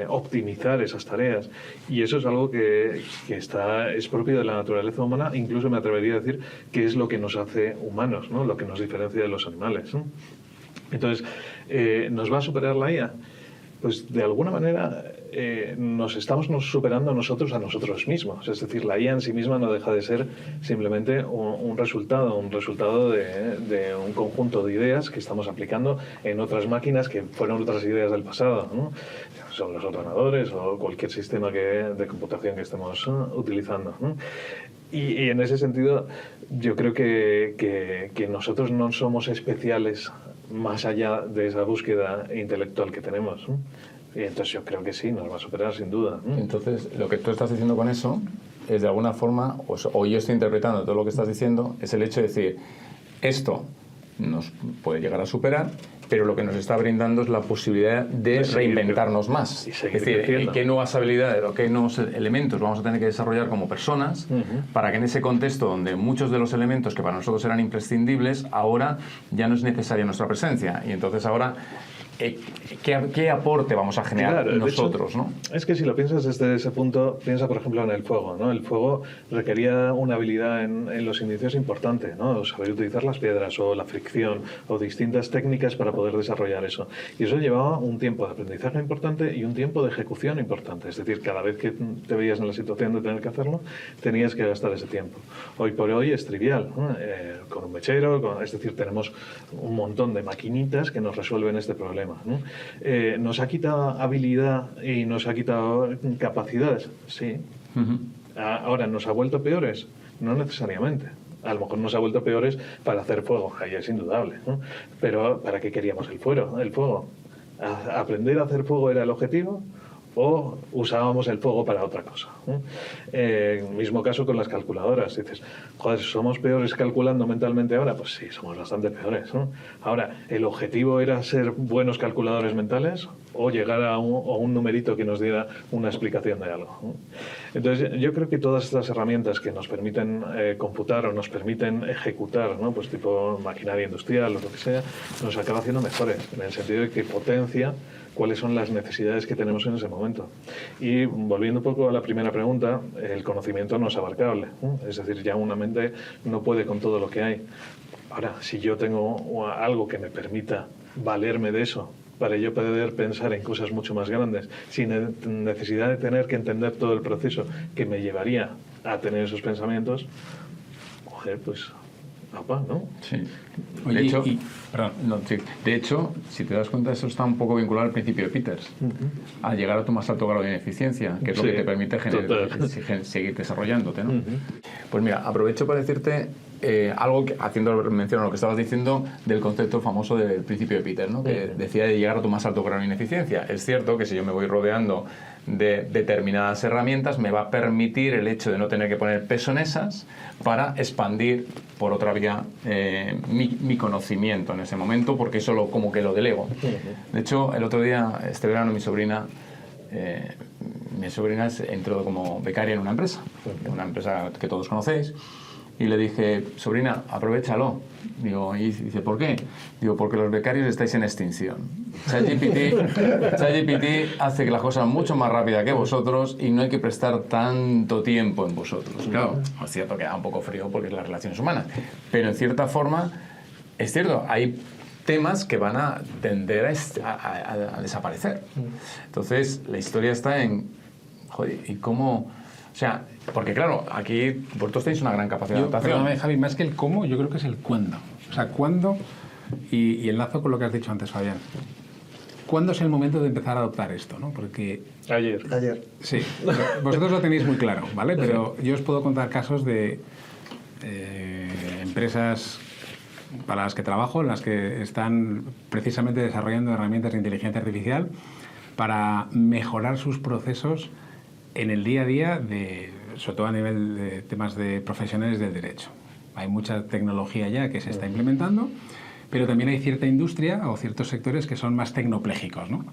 optimizar esas tareas. Y eso es algo que es propio de la naturaleza humana, incluso me atrevería a decir que es lo que nos hace humanos, ¿no? Lo que nos diferencia de los animales, ¿no? Entonces, ¿nos va a superar la IA? Pues de alguna manera nos estamos superando nosotros a nosotros mismos. Es decir, la IA en sí misma no deja de ser simplemente un resultado de un conjunto de ideas que estamos aplicando en otras máquinas que fueron otras ideas del pasado, ¿no? Son los ordenadores o cualquier sistema de computación que estemos utilizando, ¿no? Y en ese sentido, yo creo que nosotros no somos especiales más allá de esa búsqueda intelectual que tenemos, ¿no? Y entonces yo creo que sí, nos va a superar sin duda, ¿no? Entonces, lo que tú estás diciendo con eso es de alguna forma, o yo estoy interpretando todo lo que estás diciendo, es el hecho de decir, esto nos puede llegar a superar, pero lo que nos está brindando es la posibilidad de reinventarnos más. Es decir, qué nuevas habilidades o qué nuevos elementos vamos a tener que desarrollar como personas para que en ese contexto donde muchos de los elementos que para nosotros eran imprescindibles, ahora ya no es necesaria nuestra presencia. Y entonces ahora, ¿qué aporte vamos a generar nosotros? Hecho, ¿no? Es que si lo piensas desde ese punto, piensa por ejemplo en el fuego, ¿no? El fuego requería una habilidad en los inicios importante, ¿no? Saber utilizar las piedras o la fricción o distintas técnicas para poder desarrollar eso. Y eso llevaba un tiempo de aprendizaje importante y un tiempo de ejecución importante. Es decir, cada vez que te veías en la situación de tener que hacerlo, tenías que gastar ese tiempo. Hoy por hoy es trivial, ¿no? Con un mechero, es decir, tenemos un montón de maquinitas que nos resuelven este problema, ¿no? ¿Nos ha quitado habilidad y nos ha quitado capacidades? Sí. Ahora, ¿nos ha vuelto peores? No necesariamente. A lo mejor nos ha vuelto peores para hacer fuego, ahí es indudable, ¿no? Pero ¿para qué queríamos el fuego? ¿Aprender a hacer fuego era el objetivo? ¿O usábamos el fuego para otra cosa? Mismo caso con las calculadoras. Dices, joder, ¿somos peores calculando mentalmente ahora? Pues sí, somos bastante peores, ¿no? Ahora, ¿el objetivo era ser buenos calculadores mentales o llegar a un numerito que nos diera una explicación de algo, ¿no? Entonces, yo creo que todas estas herramientas que nos permiten computar o nos permiten ejecutar, ¿no? Pues tipo maquinaria industrial o lo que sea, nos acaba haciendo mejores, en el sentido de que potencia cuáles son las necesidades que tenemos en ese momento. Y volviendo un poco a la primera pregunta, el conocimiento no es abarcable, ¿no? Es decir, ya una mente no puede con todo lo que hay. Ahora, si yo tengo algo que me permita valerme de eso para yo poder pensar en cosas mucho más grandes, sin necesidad de tener que entender todo el proceso que me llevaría a tener esos pensamientos, pues... ¿no? Sí. Oye, de hecho, si te das cuenta, eso está un poco vinculado al principio de Peters. Al llegar a tu más alto grado de ineficiencia, que es lo que te permite seguir desarrollándote, ¿no? Pues mira, aprovecho para decirte algo que, haciendo mención a lo que estabas diciendo del concepto famoso del principio de Peters, ¿no? Que decía de llegar a tu más alto grado de ineficiencia. Es cierto que si yo me voy rodeando de determinadas herramientas, me va a permitir el hecho de no tener que poner peso en esas para expandir por otra vía mi conocimiento en ese momento, porque eso como que lo delego. De hecho, el otro día, este verano, mi sobrina entró como becaria en una empresa que todos conocéis, y le dije, sobrina, aprovéchalo. Digo, y dice, ¿por qué? Digo, porque los becarios estáis en extinción. ChatGPT hace que las cosas mucho más rápidas que vosotros y no hay que prestar tanto tiempo en vosotros. Claro, es cierto que da un poco frío porque es las relaciones humanas, pero en cierta forma, es cierto, hay temas que van a tender a desaparecer. Entonces, la historia está en, joder, ¿y cómo...? O sea, porque claro, aquí vosotros tenéis una gran capacidad de adaptación. Perdóname, Javi, más que el cómo, yo creo que es el cuándo. O sea, cuándo, y enlazo con lo que has dicho antes, Fabián. ¿Cuándo es el momento de empezar a adoptar esto, ¿no? Porque... Ayer. Sí, vosotros lo tenéis muy claro, ¿vale? Pero yo os puedo contar casos de empresas para las que trabajo, en las que están precisamente desarrollando herramientas de inteligencia artificial para mejorar sus procesos en el día a día, sobre todo a nivel de temas de profesionales del derecho. Hay mucha tecnología ya que se está implementando, pero también hay cierta industria o ciertos sectores que son más tecnoplégicos, ¿no?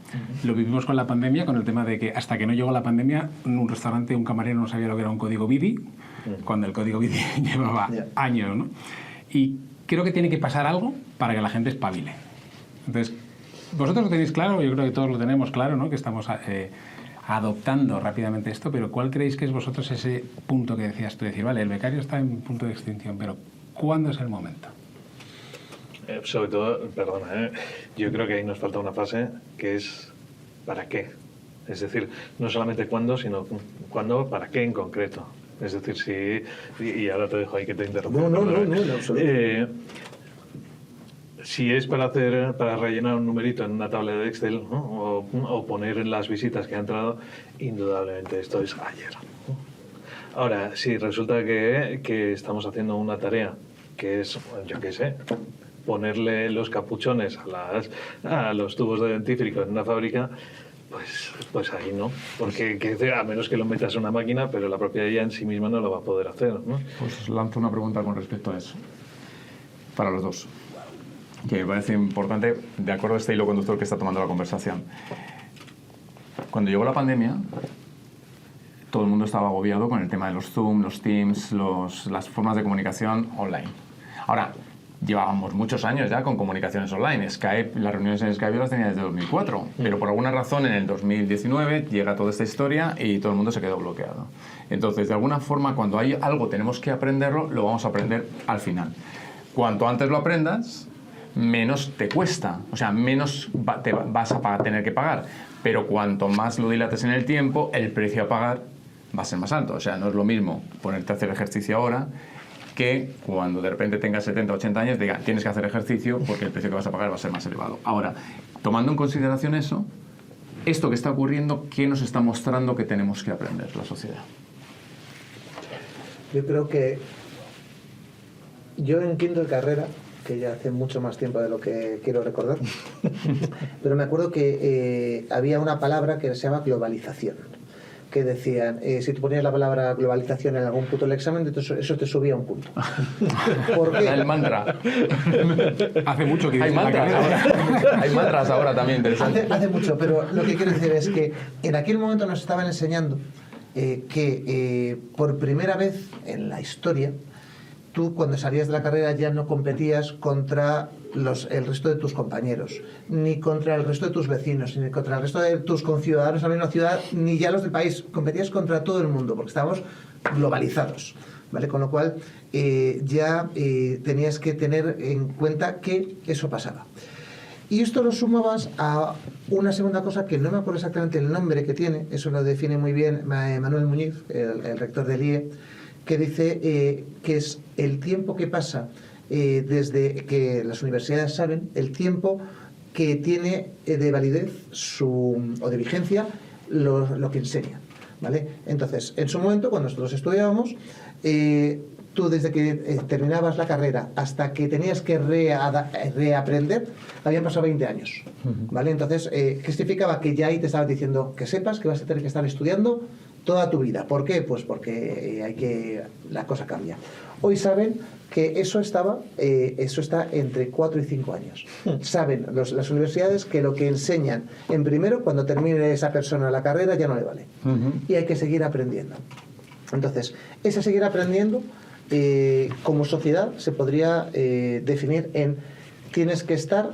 Lo vivimos con la pandemia, con el tema de que hasta que no llegó la pandemia, en un restaurante un camarero no sabía lo que era un código BIDI, cuando el código BIDI llevaba años, ¿no? Y creo que tiene que pasar algo para que la gente espabile. Entonces, vosotros lo tenéis claro, yo creo que todos lo tenemos claro, ¿no? Que estamos adoptando rápidamente esto, pero ¿cuál creéis que es vosotros ese punto que decías tú? Decir, vale, el becario está en punto de extinción, pero ¿cuándo es el momento? Sobre todo, perdona, yo creo que ahí nos falta una fase que es ¿para qué? Es decir, no solamente cuándo, sino cuándo, ¿para qué en concreto? Es decir, si... Y ahora te dejo ahí que te interrumpa. No, en absoluto. Si es para rellenar un numerito en una tabla de Excel, ¿no? o poner en las visitas que ha entrado, indudablemente esto es ayer. Ahora, si resulta que estamos haciendo una tarea que es, yo qué sé, ponerle los capuchones a los tubos de dentífrico en una fábrica, pues ahí no, porque a menos que lo metas en una máquina, pero la propia IA en sí misma no lo va a poder hacer, ¿no? Pues os lanzo una pregunta con respecto a eso, para los dos, que me parece importante, de acuerdo a este hilo conductor que está tomando la conversación. Cuando llegó la pandemia, todo el mundo estaba agobiado con el tema de los Zoom, los Teams, las formas de comunicación online. Ahora, llevábamos muchos años ya con comunicaciones online. Skype, las reuniones en Skype yo las tenía desde 2004, pero por alguna razón en el 2019 llega toda esta historia y todo el mundo se quedó bloqueado. Entonces, de alguna forma, cuando hay algo tenemos que aprenderlo, lo vamos a aprender al final. Cuanto antes lo aprendas, menos te cuesta, o sea, menos te vas a tener que pagar. Pero cuanto más lo dilates en el tiempo, el precio a pagar va a ser más alto. O sea, no es lo mismo ponerte a hacer ejercicio ahora que cuando de repente tengas 70, 80 años, diga, tienes que hacer ejercicio porque el precio que vas a pagar va a ser más elevado. Ahora, tomando en consideración eso, esto que está ocurriendo, ¿qué nos está mostrando que tenemos que aprender la sociedad? Yo creo que yo en quinto de carrera, que ya hace mucho más tiempo de lo que quiero recordar, pero me acuerdo que había una palabra que se llama globalización, que decían, si tú ponías la palabra globalización en algún punto del examen, eso te subía un punto. ¿Por qué? El mantra. Hace mucho que hay mantras ahora. Hay mantras ahora también interesantes. Hace mucho, pero lo que quiero decir es que en aquel momento nos estaban enseñando que por primera vez en la historia, tú cuando salías de la carrera ya no competías contra el resto de tus compañeros, ni contra el resto de tus vecinos, ni contra el resto de tus conciudadanos en la misma ciudad, ni ya los del país. Competías contra todo el mundo, porque estábamos globalizados, ¿vale? Con lo cual ya tenías que tener en cuenta que eso pasaba. Y esto lo sumabas a una segunda cosa que no me acuerdo exactamente el nombre que tiene, eso lo define muy bien Manuel Muñiz, el rector del IE, que dice que es el tiempo que pasa desde que las universidades saben, el tiempo que tiene de validez o de vigencia lo que enseña, ¿vale? Entonces, en su momento, cuando nosotros estudiábamos, tú desde que terminabas la carrera hasta que tenías que reaprender, habían pasado 20 años, ¿vale? Entonces, ¿qué significaba? Que ya ahí te estaban diciendo que sepas que vas a tener que estar estudiando toda tu vida. ¿Por qué? Pues porque la cosa cambia. Hoy saben que eso está entre 4 y 5 años. Saben las universidades que lo que enseñan en primero, cuando termine esa persona la carrera, ya no le vale. Y hay que seguir aprendiendo. Entonces, ese seguir aprendiendo, como sociedad, se podría definir en tienes que estar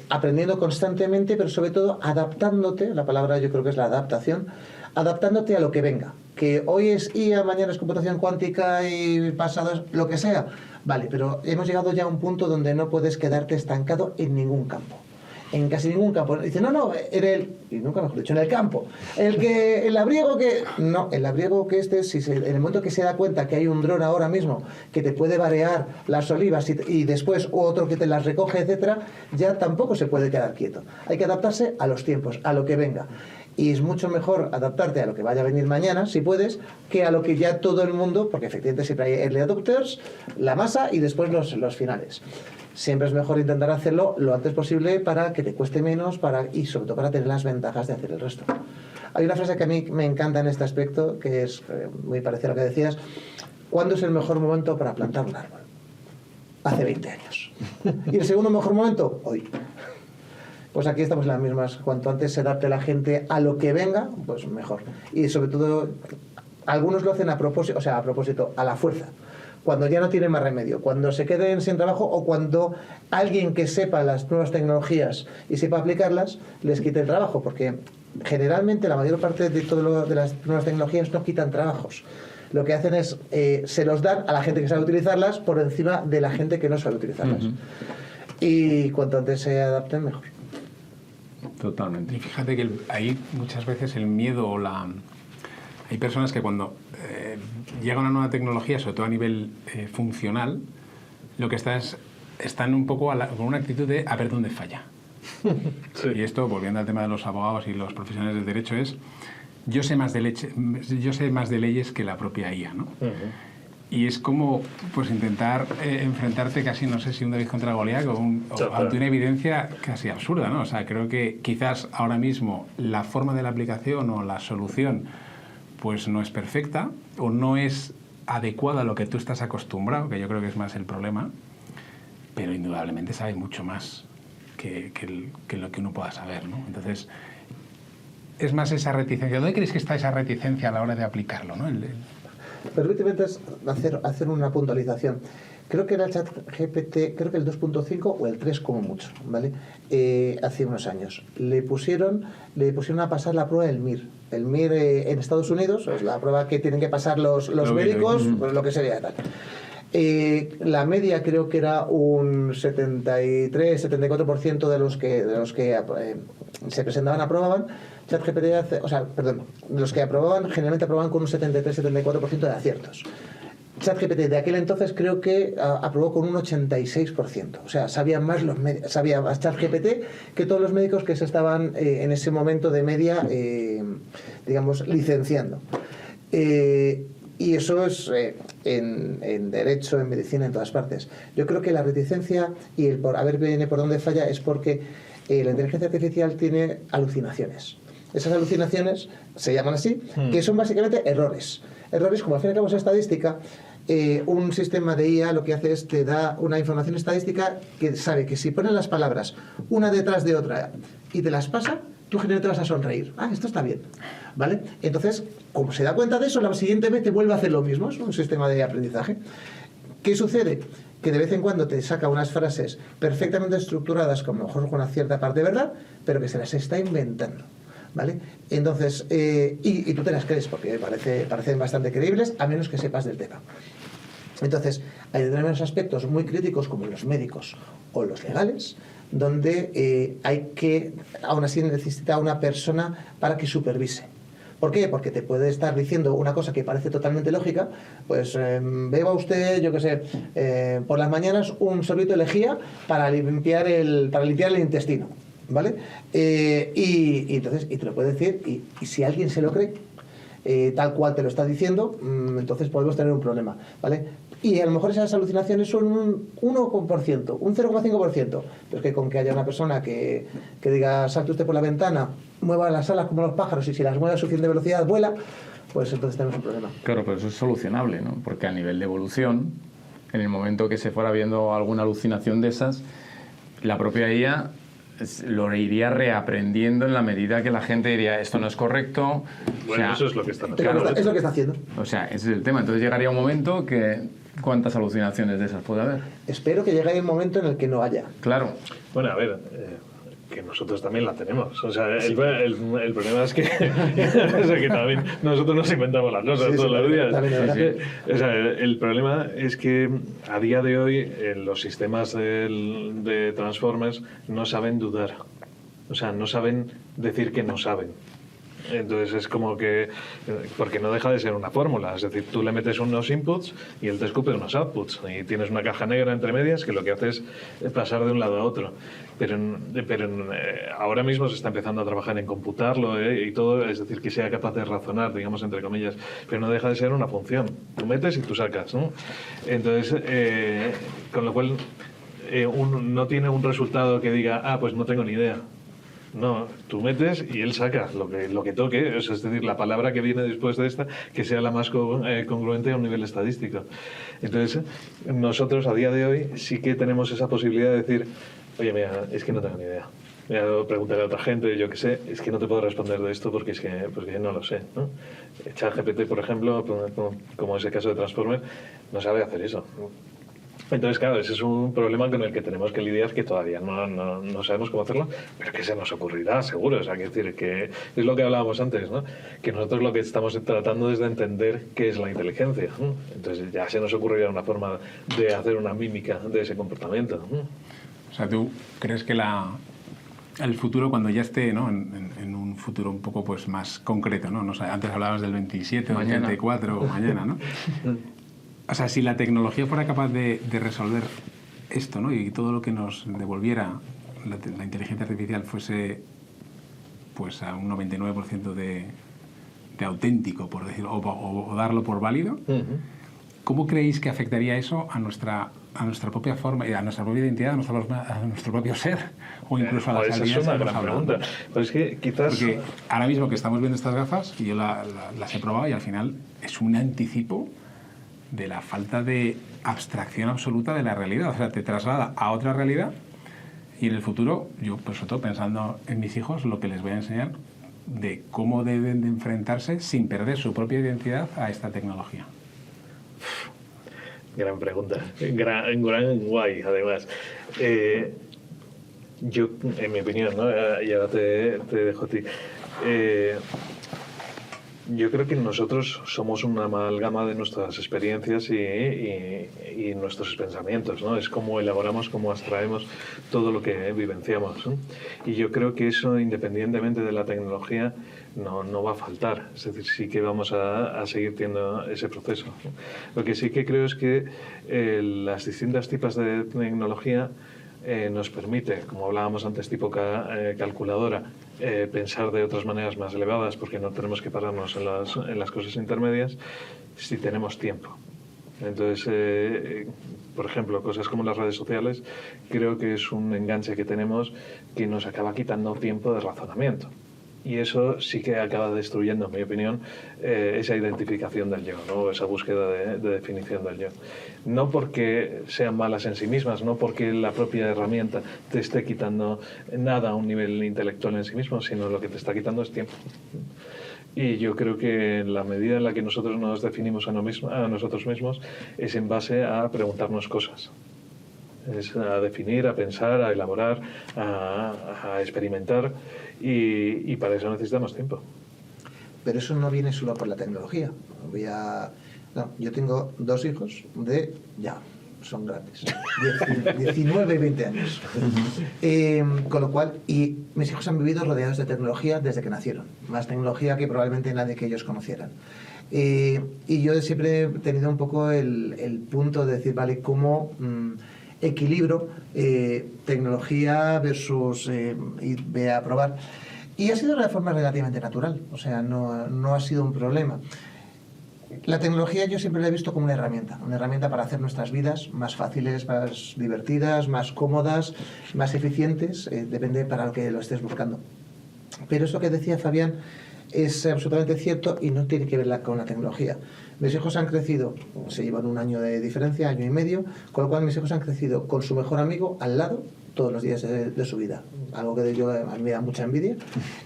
aprendiendo constantemente, pero sobre todo adaptándote, la palabra yo creo que es la adaptación, adaptándote a lo que venga. Que hoy es IA, mañana es computación cuántica y pasado es lo que sea. Vale, pero hemos llegado ya a un punto donde no puedes quedarte estancado en ningún campo. En casi ningún campo. Dice, no, y nunca mejor dicho, en el campo. El labriego que... No, el labriego que en el momento que se da cuenta que hay un dron ahora mismo que te puede variar las olivas y después otro que te las recoge, etcétera, ya tampoco se puede quedar quieto. Hay que adaptarse a los tiempos, a lo que venga. Y es mucho mejor adaptarte a lo que vaya a venir mañana, si puedes, que a lo que ya todo el mundo, porque efectivamente siempre hay early adopters, la masa y después los finales. Siempre es mejor intentar hacerlo lo antes posible para que te cueste menos y sobre todo para tener las ventajas de hacer el resto. Hay una frase que a mí me encanta en este aspecto, que es muy parecida a lo que decías. ¿Cuándo es el mejor momento para plantar un árbol? hace 20 años. ¿Y el segundo mejor momento? Hoy. Pues aquí estamos en las mismas. Cuanto antes se adapte la gente a lo que venga, pues mejor. Y sobre todo, algunos lo hacen a propósito, a la fuerza. Cuando ya no tienen más remedio, cuando se queden sin trabajo o cuando alguien que sepa las nuevas tecnologías y sepa aplicarlas, les quite el trabajo, porque generalmente la mayor parte de las nuevas tecnologías no quitan trabajos. Lo que hacen es, se los dan a la gente que sabe utilizarlas por encima de la gente que no sabe utilizarlas. Y cuanto antes se adapten, mejor. Totalmente. Y fíjate que ahí muchas veces el miedo o hay personas que cuando llega una nueva tecnología, sobre todo a nivel funcional, lo que están un poco con una actitud de a ver dónde falla. Sí. Y esto, volviendo al tema de los abogados y los profesionales del derecho, es yo sé más de leyes que la propia IA, ¿no? Y es como pues intentar enfrentarte casi, no sé si un David contra Goliat ante una evidencia casi absurda, ¿no? O sea, creo que quizás ahora mismo la forma de la aplicación o la solución pues no es perfecta o no es adecuada a lo que tú estás acostumbrado, que yo creo que es más el problema, pero indudablemente sabe mucho más que lo que uno pueda saber, ¿no? Entonces, es más esa reticencia. ¿Dónde creéis que está esa reticencia a la hora de aplicarlo, ¿no? Permíteme hacer una puntualización. Creo que era el ChatGPT, creo que el 2.5 o el 3 como mucho, ¿vale? Hace unos años. Le pusieron a pasar la prueba del MIR. El MIR en Estados Unidos es la prueba que tienen que pasar los médicos, pues lo que sería tal. La media creo que era un 73-74% de los que se presentaban aprobaban. ChatGPT de los que aprobaban generalmente aprobaban con un 73-74% de aciertos. ChatGPT de aquel entonces creo que aprobó con un 86%. O sea, sabía más ChatGPT que todos los médicos que se estaban en ese momento de media, digamos, licenciando. Y eso es en derecho, en medicina, en todas partes. Yo creo que la reticencia y el viene por dónde falla es porque la inteligencia artificial tiene alucinaciones. Esas alucinaciones se llaman así, que son básicamente errores. Errores, como al fin y al cabo es estadística, un sistema de IA lo que hace es te da una información estadística que sabe que si ponen las palabras una detrás de otra y te las pasa, tú generalmente vas a sonreír. Ah, esto está bien. ¿Vale? Entonces, como se da cuenta de eso, la siguiente vez te vuelve a hacer lo mismo. Es un sistema de aprendizaje. ¿Qué sucede? Que de vez en cuando te saca unas frases perfectamente estructuradas, como a lo mejor con una cierta parte de verdad, pero que se las está inventando. ¿Vale? Entonces, y tú te las crees porque parecen bastante creíbles, a menos que sepas del tema. Entonces, hay determinados aspectos muy críticos, como los médicos o los legales, donde aún así necesita una persona para que supervise. ¿Por qué? Porque te puede estar diciendo una cosa que parece totalmente lógica, pues beba usted, yo qué sé, por las mañanas un sorbito de lejía para limpiar el intestino, ¿vale? Y entonces te lo puede decir, y si alguien se lo cree, tal cual te lo está diciendo, entonces podemos tener un problema, ¿vale? Y a lo mejor esas alucinaciones son un 1%, un 0,5%. Pero es que con que haya una persona que diga, salte usted por la ventana, mueva las alas como los pájaros, y si las mueve a suficiente velocidad vuela, pues entonces tenemos un problema. Claro, pero eso es solucionable, ¿no? Porque a nivel de evolución, en el momento que se fuera viendo alguna alucinación de esas, la propia IA lo iría reaprendiendo en la medida que la gente diría, esto no es correcto. Bueno, eso es lo que están haciendo. Claro, es lo que está haciendo. O sea, ese es el tema. Entonces llegaría un momento que... ¿Cuántas alucinaciones de esas puede haber? Espero que llegue el momento en el que no haya. Claro. Bueno, a ver, que nosotros también la tenemos. O sea, el problema es que, o sea, que también nosotros nos inventamos las cosas todos los días. O sea, el problema es que a día de hoy los sistemas de Transformers no saben dudar. O sea, no saben decir que no saben. Entonces es como que, porque no deja de ser una fórmula, es decir, tú le metes unos inputs y él te escupe unos outputs y tienes una caja negra entre medias que lo que hace es pasar de un lado a otro. Pero ahora mismo se está empezando a trabajar en computarlo y todo, es decir, que sea capaz de razonar, digamos, entre comillas, pero no deja de ser una función. Tú metes y tú sacas, ¿no? Entonces, con lo cual no tiene un resultado que diga, pues no tengo ni idea. No, tú metes y él saca lo que toque, es decir, la palabra que viene después de esta, que sea la más congruente a un nivel estadístico. Entonces, nosotros a día de hoy sí que tenemos esa posibilidad de decir, oye, mira, es que no tengo ni idea. Voy a preguntar a otra gente, yo qué sé, es que no te puedo responder de esto porque no lo sé, ¿no? ChatGPT, por ejemplo, como es el caso de Transformer, no sabe hacer eso. Entonces, claro, ese es un problema con el que tenemos que lidiar, que todavía no sabemos cómo hacerlo, pero que se nos ocurrirá, seguro. O sea, quiero decir, que es lo que hablábamos antes, ¿no? Que nosotros lo que estamos tratando es de entender qué es la inteligencia, ¿no? Entonces ya se nos ocurrirá una forma de hacer una mímica de ese comportamiento, ¿no? O sea, ¿tú crees que el futuro, cuando ya esté, ¿no?, en un futuro un poco pues más concreto, ¿no? No sé, antes hablabas del 27 o 84 o mañana, ¿no? O sea, si la tecnología fuera capaz de resolver esto, ¿no?, y todo lo que nos devolviera la inteligencia artificial fuese pues a un 99% de auténtico, por decirlo, o darlo por válido, ¿cómo creéis que afectaría eso a nuestra propia forma, a nuestra propia identidad, a nuestro propio ser, o incluso a las esa habilidades? Es una gran pregunta. Pero es que quizás... Porque ahora mismo que estamos viendo estas gafas, y yo las he probado, y al final es un anticipo de la falta de abstracción absoluta de la realidad. O sea, te traslada a otra realidad, y en el futuro, yo, pues, sobre todo pensando en mis hijos, lo que les voy a enseñar de cómo deben de enfrentarse sin perder su propia identidad a esta tecnología. Gran pregunta, gran guay, además. Yo, en mi opinión, ¿no?, y ahora te dejo a ti, yo creo que nosotros somos una amalgama de nuestras experiencias y nuestros pensamientos, ¿no? Es cómo elaboramos, cómo abstraemos todo lo que vivenciamos, ¿no? Y yo creo que eso, independientemente de la tecnología, no va a faltar. Es decir, sí que vamos a seguir teniendo ese proceso, ¿no? Lo que sí que creo es que las distintas tipos de tecnología nos permite, como hablábamos antes, tipo calculadora, pensar de otras maneras más elevadas, porque no tenemos que pararnos en las cosas intermedias si tenemos tiempo. Entonces, por ejemplo, cosas como las redes sociales, creo que es un enganche que tenemos que nos acaba quitando tiempo de razonamiento. Y eso sí que acaba destruyendo, en mi opinión, esa identificación del yo, ¿no? Esa búsqueda de definición del yo. No porque sean malas en sí mismas, no porque la propia herramienta te esté quitando nada a un nivel intelectual en sí mismo, sino lo que te está quitando es tiempo. Y yo creo que en la medida en la que nosotros nos definimos a nosotros mismos es en base a preguntarnos cosas. Es a definir, a pensar, a elaborar, a experimentar, y para eso necesitamos tiempo. Pero eso no viene solo por la tecnología. Yo tengo 2 hijos son grandes, 19 y 20 años. Con lo cual, y mis hijos han vivido rodeados de tecnología desde que nacieron, más tecnología que probablemente nadie que ellos conocieran. Y yo siempre he tenido un poco el punto de decir, vale, ¿cómo equilibro tecnología versus ir a probar? Y ha sido de forma relativamente natural, o sea, no ha sido un problema. La tecnología yo siempre la he visto como una herramienta para hacer nuestras vidas más fáciles, más divertidas, más cómodas, más eficientes, depende para lo que lo estés buscando. Pero eso que decía Fabián es absolutamente cierto y no tiene que ver con la tecnología. Mis hijos han crecido, se llevan 1 año de diferencia, 1 año y medio, con lo cual mis hijos han crecido con su mejor amigo al lado todos los días de su vida, algo que a mí me da mucha envidia,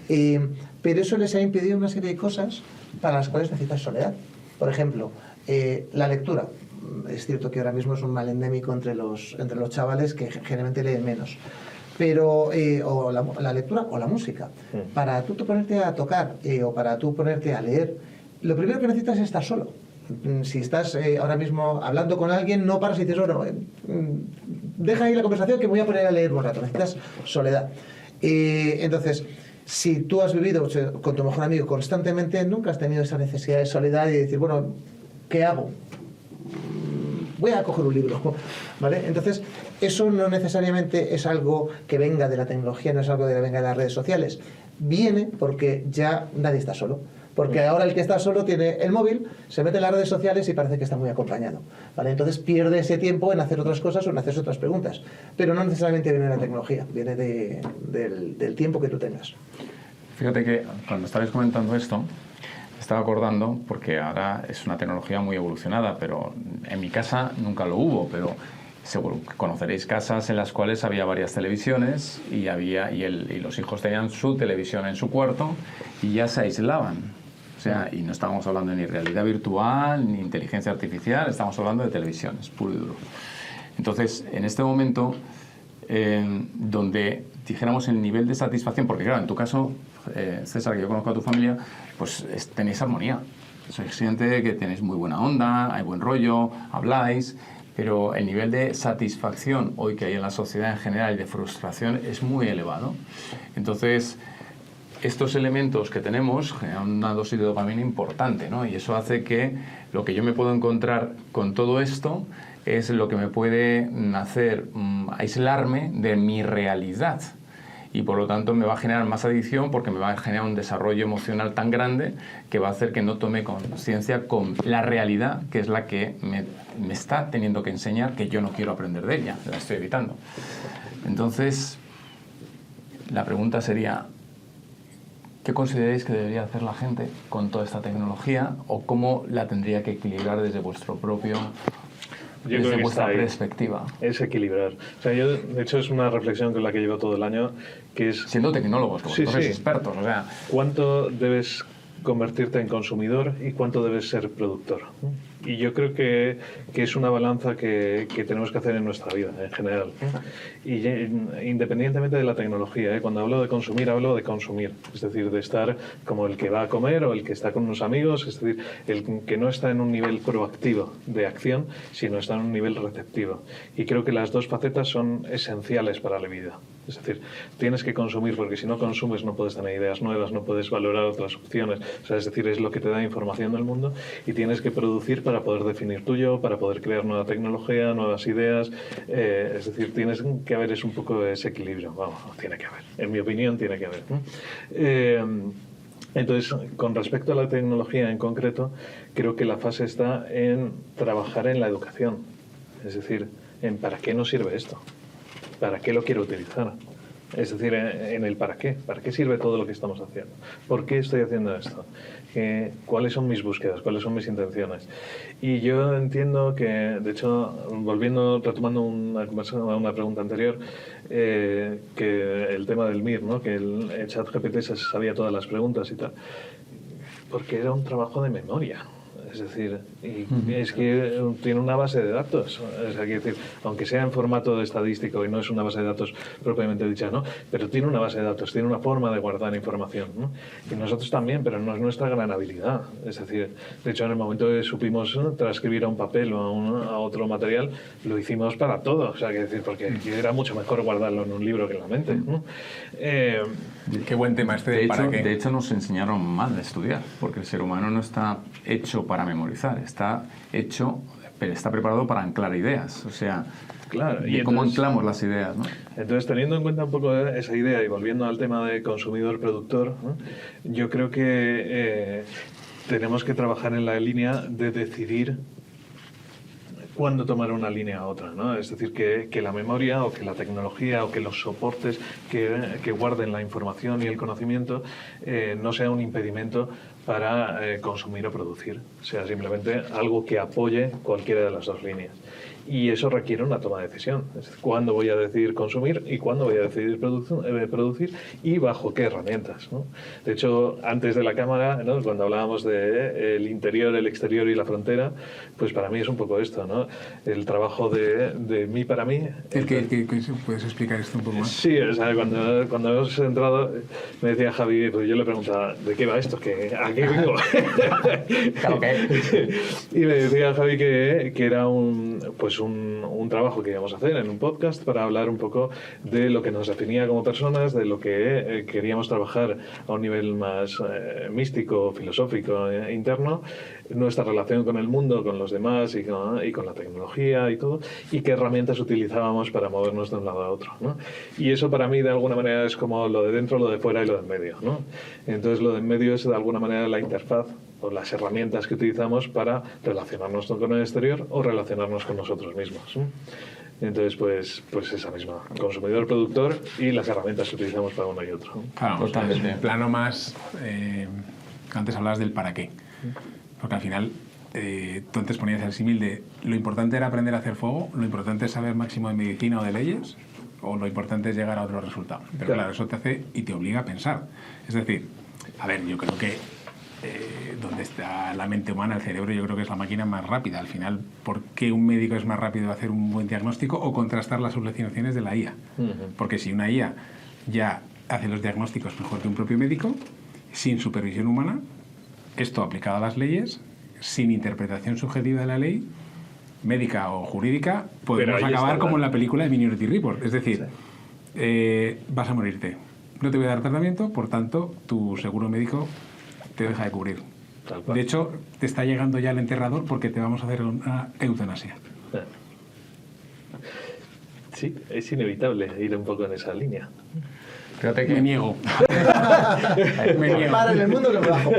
pero eso les ha impedido una serie de cosas para las cuales necesitas soledad. Por ejemplo, la lectura. Es cierto que ahora mismo es un mal endémico entre los chavales que generalmente leen menos. Pero, o la lectura o la música. Para tú ponerte a tocar o para tú ponerte a leer, lo primero que necesitas es estar solo. Si estás ahora mismo hablando con alguien, no paras y dices, bueno, deja ahí la conversación que me voy a poner a leer un rato. Necesitas soledad. Entonces, si tú has vivido con tu mejor amigo constantemente, nunca has tenido esa necesidad de soledad y de decir, bueno, ¿qué hago? Voy a coger un libro, ¿vale? Entonces, eso no necesariamente es algo que venga de la tecnología, no es algo que venga de las redes sociales. Viene porque ya nadie está solo. Porque ahora el que está solo tiene el móvil, se mete en las redes sociales y parece que está muy acompañado, ¿vale? Entonces pierde ese tiempo en hacer otras cosas o en hacerse otras preguntas. Pero no necesariamente viene de la tecnología, viene del tiempo que tú tengas. Fíjate que cuando estabais comentando esto, estaba acordando, porque ahora es una tecnología muy evolucionada, pero en mi casa nunca lo hubo, pero seguro que conoceréis casas en las cuales había varias televisiones y los hijos tenían su televisión en su cuarto y ya se aislaban. O sea, y no estábamos hablando ni realidad virtual, ni inteligencia artificial, estamos hablando de televisiones, puro y duro. Entonces, en este momento, donde dijéramos el nivel de satisfacción, porque claro, en tu caso, César, que yo conozco a tu familia, pues tenéis armonía. Sois gente que tenéis muy buena onda, hay buen rollo, habláis, pero el nivel de satisfacción hoy que hay en la sociedad en general y de frustración es muy elevado. Entonces, estos elementos que tenemos generan una dosis de dopamina importante, ¿no? Y eso hace que lo que yo me puedo encontrar con todo esto es lo que me puede hacer aislarme de mi realidad. Y por lo tanto me va a generar más adicción porque me va a generar un desarrollo emocional tan grande que va a hacer que no tome conciencia con la realidad, que es la que me está teniendo que enseñar, que yo no quiero aprender de ella, la estoy evitando. Entonces, la pregunta sería, ¿qué consideráis que debería hacer la gente con toda esta tecnología o cómo la tendría que equilibrar desde vuestro propio... desde vuestra perspectiva? Es equilibrar. O sea, yo, de hecho, es una reflexión con la que llevo todo el año, que es... Siendo tecnólogos, como sois expertos, o sea... ¿Cuánto debes convertirte en consumidor y cuánto debes ser productor? Y yo creo que es una balanza que tenemos que hacer en nuestra vida, en general. Y independientemente de la tecnología, cuando hablo de consumir, hablo de consumir. Es decir, de estar como el que va a comer o el que está con unos amigos, es decir, el que no está en un nivel proactivo de acción, sino está en un nivel receptivo. Y creo que las dos facetas son esenciales para la vida. Es decir, tienes que consumir porque si no consumes no puedes tener ideas nuevas, no puedes valorar otras opciones. O sea, es decir, es lo que te da información del mundo, y tienes que producir para poder definir tu yo, para poder crear nueva tecnología, nuevas ideas. Es decir, tienes que haber un poco ese equilibrio. Vamos, tiene que haber. En mi opinión, tiene que haber. Entonces, con respecto a la tecnología en concreto, creo que la fase está en trabajar en la educación. Es decir, en ¿para qué nos sirve esto? ¿Para qué lo quiero utilizar? Es decir, en el ¿para qué? ¿Para qué sirve todo lo que estamos haciendo? ¿Por qué estoy haciendo esto? ¿Cuáles son mis búsquedas? ¿Cuáles son mis intenciones? Y yo entiendo que, de hecho, retomando una pregunta anterior, que el tema del MIR, ¿no? Que el ChatGPT se sabía todas las preguntas y tal, porque era un trabajo de memoria. Es decir, es que tiene una base de datos. Es decir, aunque sea en formato de estadístico y no es una base de datos propiamente dicha, ¿no? Pero tiene una base de datos, tiene una forma de guardar información, ¿no? Y nosotros también, pero no es nuestra gran habilidad. Es decir, de hecho, en el momento que supimos transcribir a un papel o a otro material, lo hicimos para todo. O sea, que decir, porque era mucho mejor guardarlo en un libro que en la mente, ¿no? Qué buen tema este de hecho, nos enseñaron mal de estudiar, porque el ser humano no está hecho para memorizar, está preparado para anclar ideas. O sea, claro, y cómo anclamos las ideas, ¿no? Entonces, teniendo en cuenta un poco esa idea y volviendo al tema de consumidor-productor, ¿no? Yo creo que tenemos que trabajar en la línea de decidir cuándo tomar una línea a otra, ¿no? Es decir, que la memoria o que la tecnología o que los soportes que guarden la información y el conocimiento no sea un impedimento para consumir o producir, sea simplemente algo que apoye cualquiera de las dos líneas. Y eso requiere una toma de decisión. Es decir, cuándo voy a decidir consumir y cuándo voy a decidir producir y bajo qué herramientas, ¿no? De hecho, antes de la cámara, ¿no? Cuando hablábamos de el interior, el exterior y la frontera, pues para mí es un poco esto, ¿no? El trabajo de mí para mí. ¿Puedes explicar esto un poco más? Sí, o sea, cuando hemos entrado, me decía Javi, pues yo le preguntaba, ¿de qué va esto? ¿A qué vengo? Claro que. Y me decía Javi que era un trabajo que íbamos a hacer en un podcast para hablar un poco de lo que nos definía como personas, de lo que queríamos trabajar a un nivel más místico, filosófico, interno, nuestra relación con el mundo, con los demás y con la tecnología y todo, y qué herramientas utilizábamos para movernos de un lado a otro, ¿no? Y eso para mí de alguna manera es como lo de dentro, lo de fuera y lo de en medio, ¿no? Entonces lo de en medio es de alguna manera la interfaz o las herramientas que utilizamos para relacionarnos con el exterior o relacionarnos con nosotros mismos, ¿no? Entonces, pues esa misma, consumidor, productor y las herramientas que utilizamos para uno y otro, ¿no? Claro, Totalmente. es un plano más... antes hablabas del para qué. Porque al final, tú antes ponías el símil de lo importante era aprender a hacer fuego, lo importante es saber máximo de medicina o de leyes, o lo importante es llegar a otro resultado. Pero claro, eso te hace y te obliga a pensar. Es decir, a ver, yo creo que donde está la mente humana, el cerebro, yo creo que es la máquina más rápida. Al final, ¿por qué un médico es más rápido a hacer un buen diagnóstico o contrastar las alucinaciones de la IA? Porque si una IA ya hace los diagnósticos mejor que un propio médico, sin supervisión humana, esto aplicado a las leyes, sin interpretación subjetiva de la ley, médica o jurídica, podemos acabar como en la película de Minority Report. Es decir, vas a morirte. No te voy a dar tratamiento, por tanto, tu seguro médico te deja de cubrir. De hecho, te está llegando ya el enterrador porque te vamos a hacer una eutanasia. Sí, es inevitable ir un poco en esa línea. Fíjate que... Me niego. Me niego. Para en el mundo que me bajo.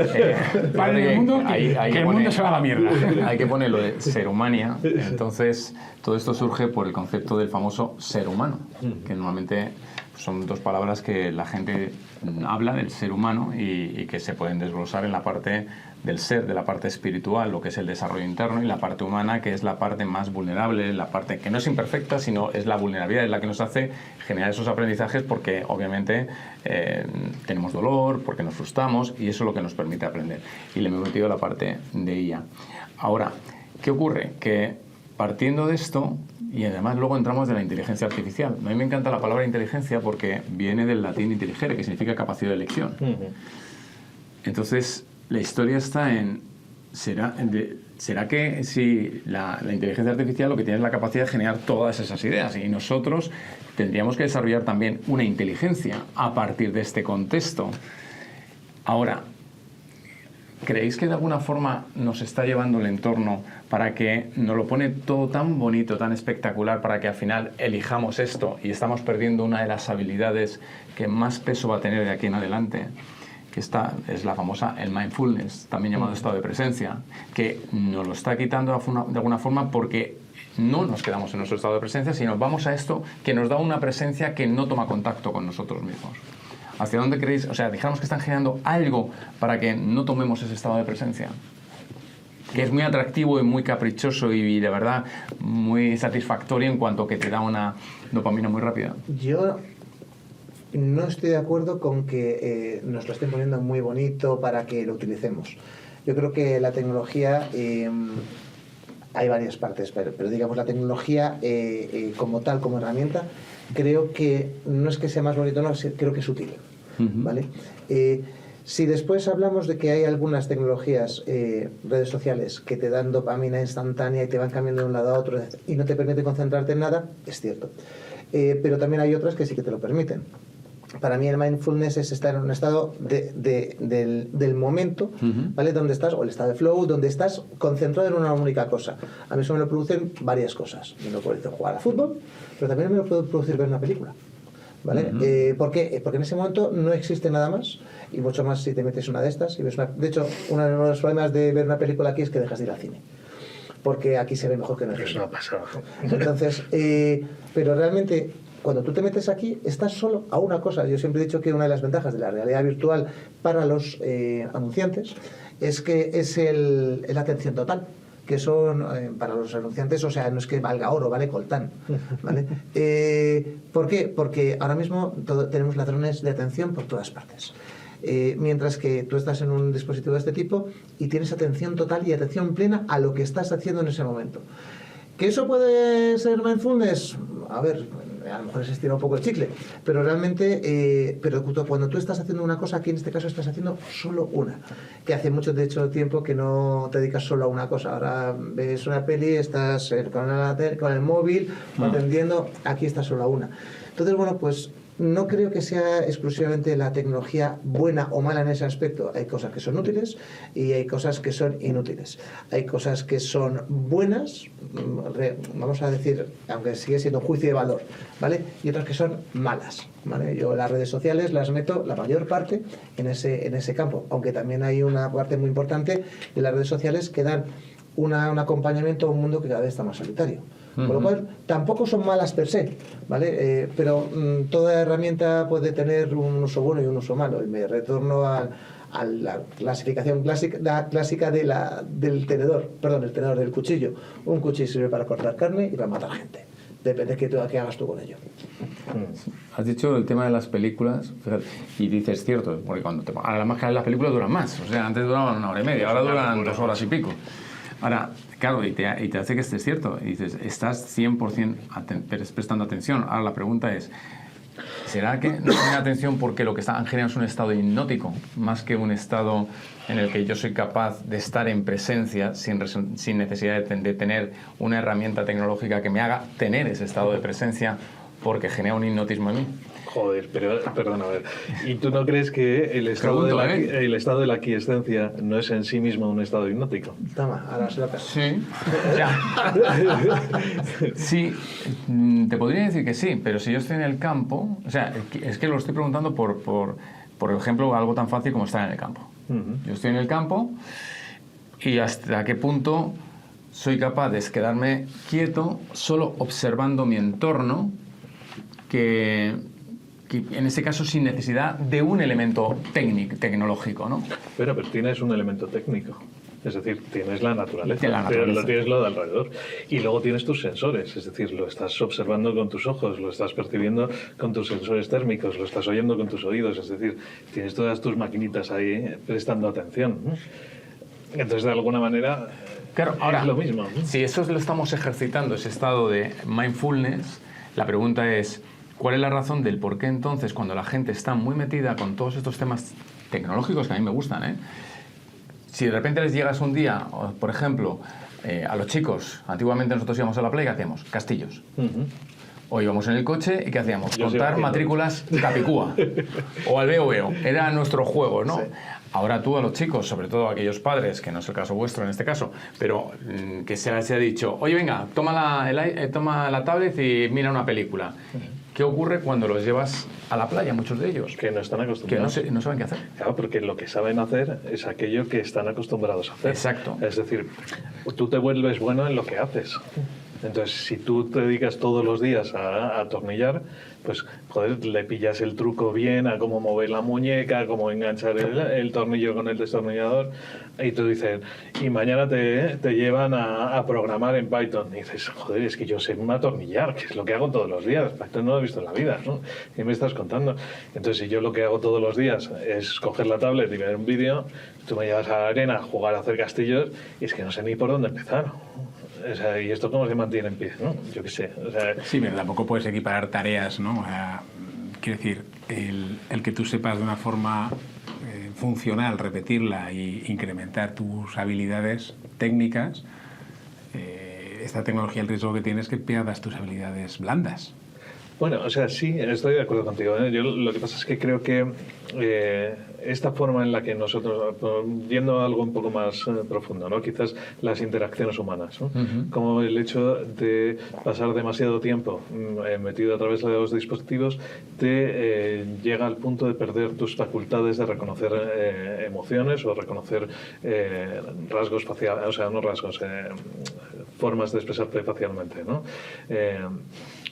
Para en el mundo, Ahí que el mundo se va a la mierda. Hay que poner lo de serumania. Entonces, todo esto surge por el concepto del famoso ser humano, que normalmente son dos palabras que la gente habla del ser humano y que se pueden desglosar en la parte del ser, de la parte espiritual, lo que es el desarrollo interno, y la parte humana, que es la parte más vulnerable, la parte que no es imperfecta, sino es la vulnerabilidad, es la que nos hace generar esos aprendizajes porque obviamente tenemos dolor, porque nos frustramos, y eso es lo que nos permite aprender. Y le hemos metido la parte de IA. Ahora, ¿qué ocurre? Que partiendo de esto, y además luego entramos de la inteligencia artificial. A mí me encanta la palabra inteligencia porque viene del latín intelligere, que significa capacidad de elección. Entonces, la historia está en... ¿Será que si la inteligencia artificial lo que tiene es la capacidad de generar todas esas ideas? Y nosotros tendríamos que desarrollar también una inteligencia a partir de este contexto. Ahora, ¿creéis que de alguna forma nos está llevando el entorno para que nos lo pone todo tan bonito, tan espectacular, para que al final elijamos esto y estamos perdiendo una de las habilidades que más peso va a tener de aquí en adelante? Que esta es la famosa el mindfulness, también llamado estado de presencia, que nos lo está quitando de alguna forma porque no nos quedamos en nuestro estado de presencia, sino vamos a esto que nos da una presencia que no toma contacto con nosotros mismos. ¿Hacia dónde creéis? O sea, dijéramos que están generando algo para que no tomemos ese estado de presencia, que es muy atractivo y muy caprichoso y de verdad muy satisfactorio en cuanto que te da una dopamina muy rápida. Yo no estoy de acuerdo con que nos lo estén poniendo muy bonito para que lo utilicemos. Yo creo que la tecnología, hay varias partes, pero digamos la tecnología como tal, como herramienta, creo que no es que sea más bonito, no, creo que es útil, ¿vale? Si después hablamos de que hay algunas tecnologías, redes sociales, que te dan dopamina instantánea y te van cambiando de un lado a otro y no te permiten concentrarte en nada, es cierto. Pero también hay otras que sí que te lo permiten. Para mí el mindfulness es estar en un estado del momento, ¿vale? Donde estás, o el estado de flow, donde estás concentrado en una única cosa. A mí eso me lo producen varias cosas. Me lo puede jugar a fútbol, pero también me lo puede producir ver una película, ¿vale? ¿Por qué? Porque en ese momento no existe nada más, y mucho más si te metes una de estas. Y ves de hecho, uno de los problemas de ver una película aquí es que dejas de ir al cine, porque aquí se ve mejor que en el cine. Eso no ha pasado. Entonces, pero realmente, cuando tú te metes aquí, estás solo a una cosa. Yo siempre he dicho que una de las ventajas de la realidad virtual para los anunciantes es que es la atención total, que son para los anunciantes, o sea, no es que valga oro, vale coltán, ¿vale? ¿Por qué? Porque ahora mismo tenemos ladrones de atención por todas partes. Mientras que tú estás en un dispositivo de este tipo y tienes atención total y atención plena a lo que estás haciendo en ese momento. ¿Que eso puede ser mindfulness? A ver, a lo mejor se estira un poco el chicle, pero realmente, pero cuando tú estás haciendo una cosa, aquí en este caso estás haciendo solo una, que hace mucho, de hecho, tiempo que no te dedicas solo a una cosa. Ahora ves una peli, estás con el móvil, atendiendo, aquí estás solo a una. Entonces, bueno, pues No creo que sea exclusivamente la tecnología buena o mala en ese aspecto. Hay cosas que son útiles y hay cosas que son inútiles. Hay cosas que son buenas, vamos a decir, aunque sigue siendo un juicio de valor, ¿vale? Y otras que son malas, ¿vale? Yo las redes sociales las meto la mayor parte en ese campo, aunque también hay una parte muy importante de las redes sociales que dan un acompañamiento a un mundo que cada vez está más solitario. Con lo cual, tampoco son malas per se, ¿vale? Pero toda herramienta puede tener un uso bueno y un uso malo. Y me retorno a la clasificación clásica del tenedor, perdón, el tenedor del cuchillo. Un cuchillo sirve para cortar carne y para matar gente. Depende de qué hagas tú con ello. Has dicho el tema de las películas, fíjate, y dices cierto, porque ahora más que las películas duran más. O sea, antes duraban 1 hora y media, ahora duran 2 horas y pico. Ahora, claro, y te hace que estés cierto. Y dices, estás 100% prestando atención. Ahora la pregunta es, ¿será que no tienen atención porque lo que están generando es un estado hipnótico, más que un estado en el que yo soy capaz de estar en presencia sin necesidad de tener una herramienta tecnológica que me haga tener ese estado de presencia porque genera un hipnotismo en mí? Joder, pero perdona, a ver. ¿Y tú no crees que el estado de la aquiescencia no es en sí mismo un estado hipnótico? Toma, ahora se lo paso. Sí. Sí, te podría decir que sí, pero si yo estoy en el campo, o sea, es que lo estoy preguntando por ejemplo, algo tan fácil como estar en el campo. Yo estoy en el campo y hasta qué punto soy capaz de quedarme quieto solo observando mi entorno, que en este caso sin necesidad de un elemento tecnológico, ¿no? Pero tienes un elemento técnico. Es decir, tienes la naturaleza, pero tienes lo de alrededor. Y luego tienes tus sensores, es decir, lo estás observando con tus ojos, lo estás percibiendo con tus sensores térmicos, lo estás oyendo con tus oídos, es decir, tienes todas tus maquinitas ahí prestando atención. Entonces, de alguna manera, claro, ahora, es lo mismo. Si eso lo estamos ejercitando, ese estado de mindfulness, la pregunta es, ¿cuál es la razón del por qué entonces, cuando la gente está muy metida con todos estos temas tecnológicos que a mí me gustan, si de repente les llegas un día, por ejemplo, a los chicos, antiguamente nosotros íbamos a la playa, ¿qué hacíamos? Castillos. O íbamos en el coche y ¿qué hacíamos? Contar matrículas Capicúa o al Veo Veo. Era nuestro juego, ¿no? Sí. Ahora tú a los chicos, sobre todo a aquellos padres, que no es el caso vuestro en este caso, pero que se les ha dicho, oye, venga, toma la tablet y mira una película. ¿Qué ocurre cuando los llevas a la playa, muchos de ellos? Que no están acostumbrados. Que no saben qué hacer. Claro, porque lo que saben hacer es aquello que están acostumbrados a hacer. Exacto. Es decir, tú te vuelves bueno en lo que haces. Entonces, si tú te dedicas todos los días a atornillar, pues, joder, le pillas el truco bien a cómo mover la muñeca, a cómo enganchar el tornillo con el destornillador. Y tú dices, y mañana te llevan a programar en Python. Y dices, joder, es que yo sé atornillar, que es lo que hago todos los días. Python no lo he visto en la vida, ¿no? ¿Qué me estás contando? Entonces, si yo lo que hago todos los días es coger la tablet y ver un vídeo, tú me llevas a la arena a jugar a hacer castillos, y es que no sé ni por dónde empezar. O sea, ¿y esto cómo se mantiene en pie? ¿No? Yo qué sé. O sea, sí, pero tampoco puedes equiparar tareas, ¿no? Quiero decir, el que tú sepas de una forma funcional repetirla e incrementar tus habilidades técnicas, esta tecnología, el riesgo que tienes es que pierdas tus habilidades blandas. Bueno, o sea, sí, estoy de acuerdo contigo. Yo lo que pasa es que creo que esta forma en la que nosotros, yendo a algo un poco más profundo, ¿no? Quizás las interacciones humanas, ¿no? Como el hecho de pasar demasiado tiempo metido a través de los dispositivos te llega al punto de perder tus facultades de reconocer emociones o reconocer rasgos faciales, o sea, no rasgos, formas de expresarte facialmente, ¿no?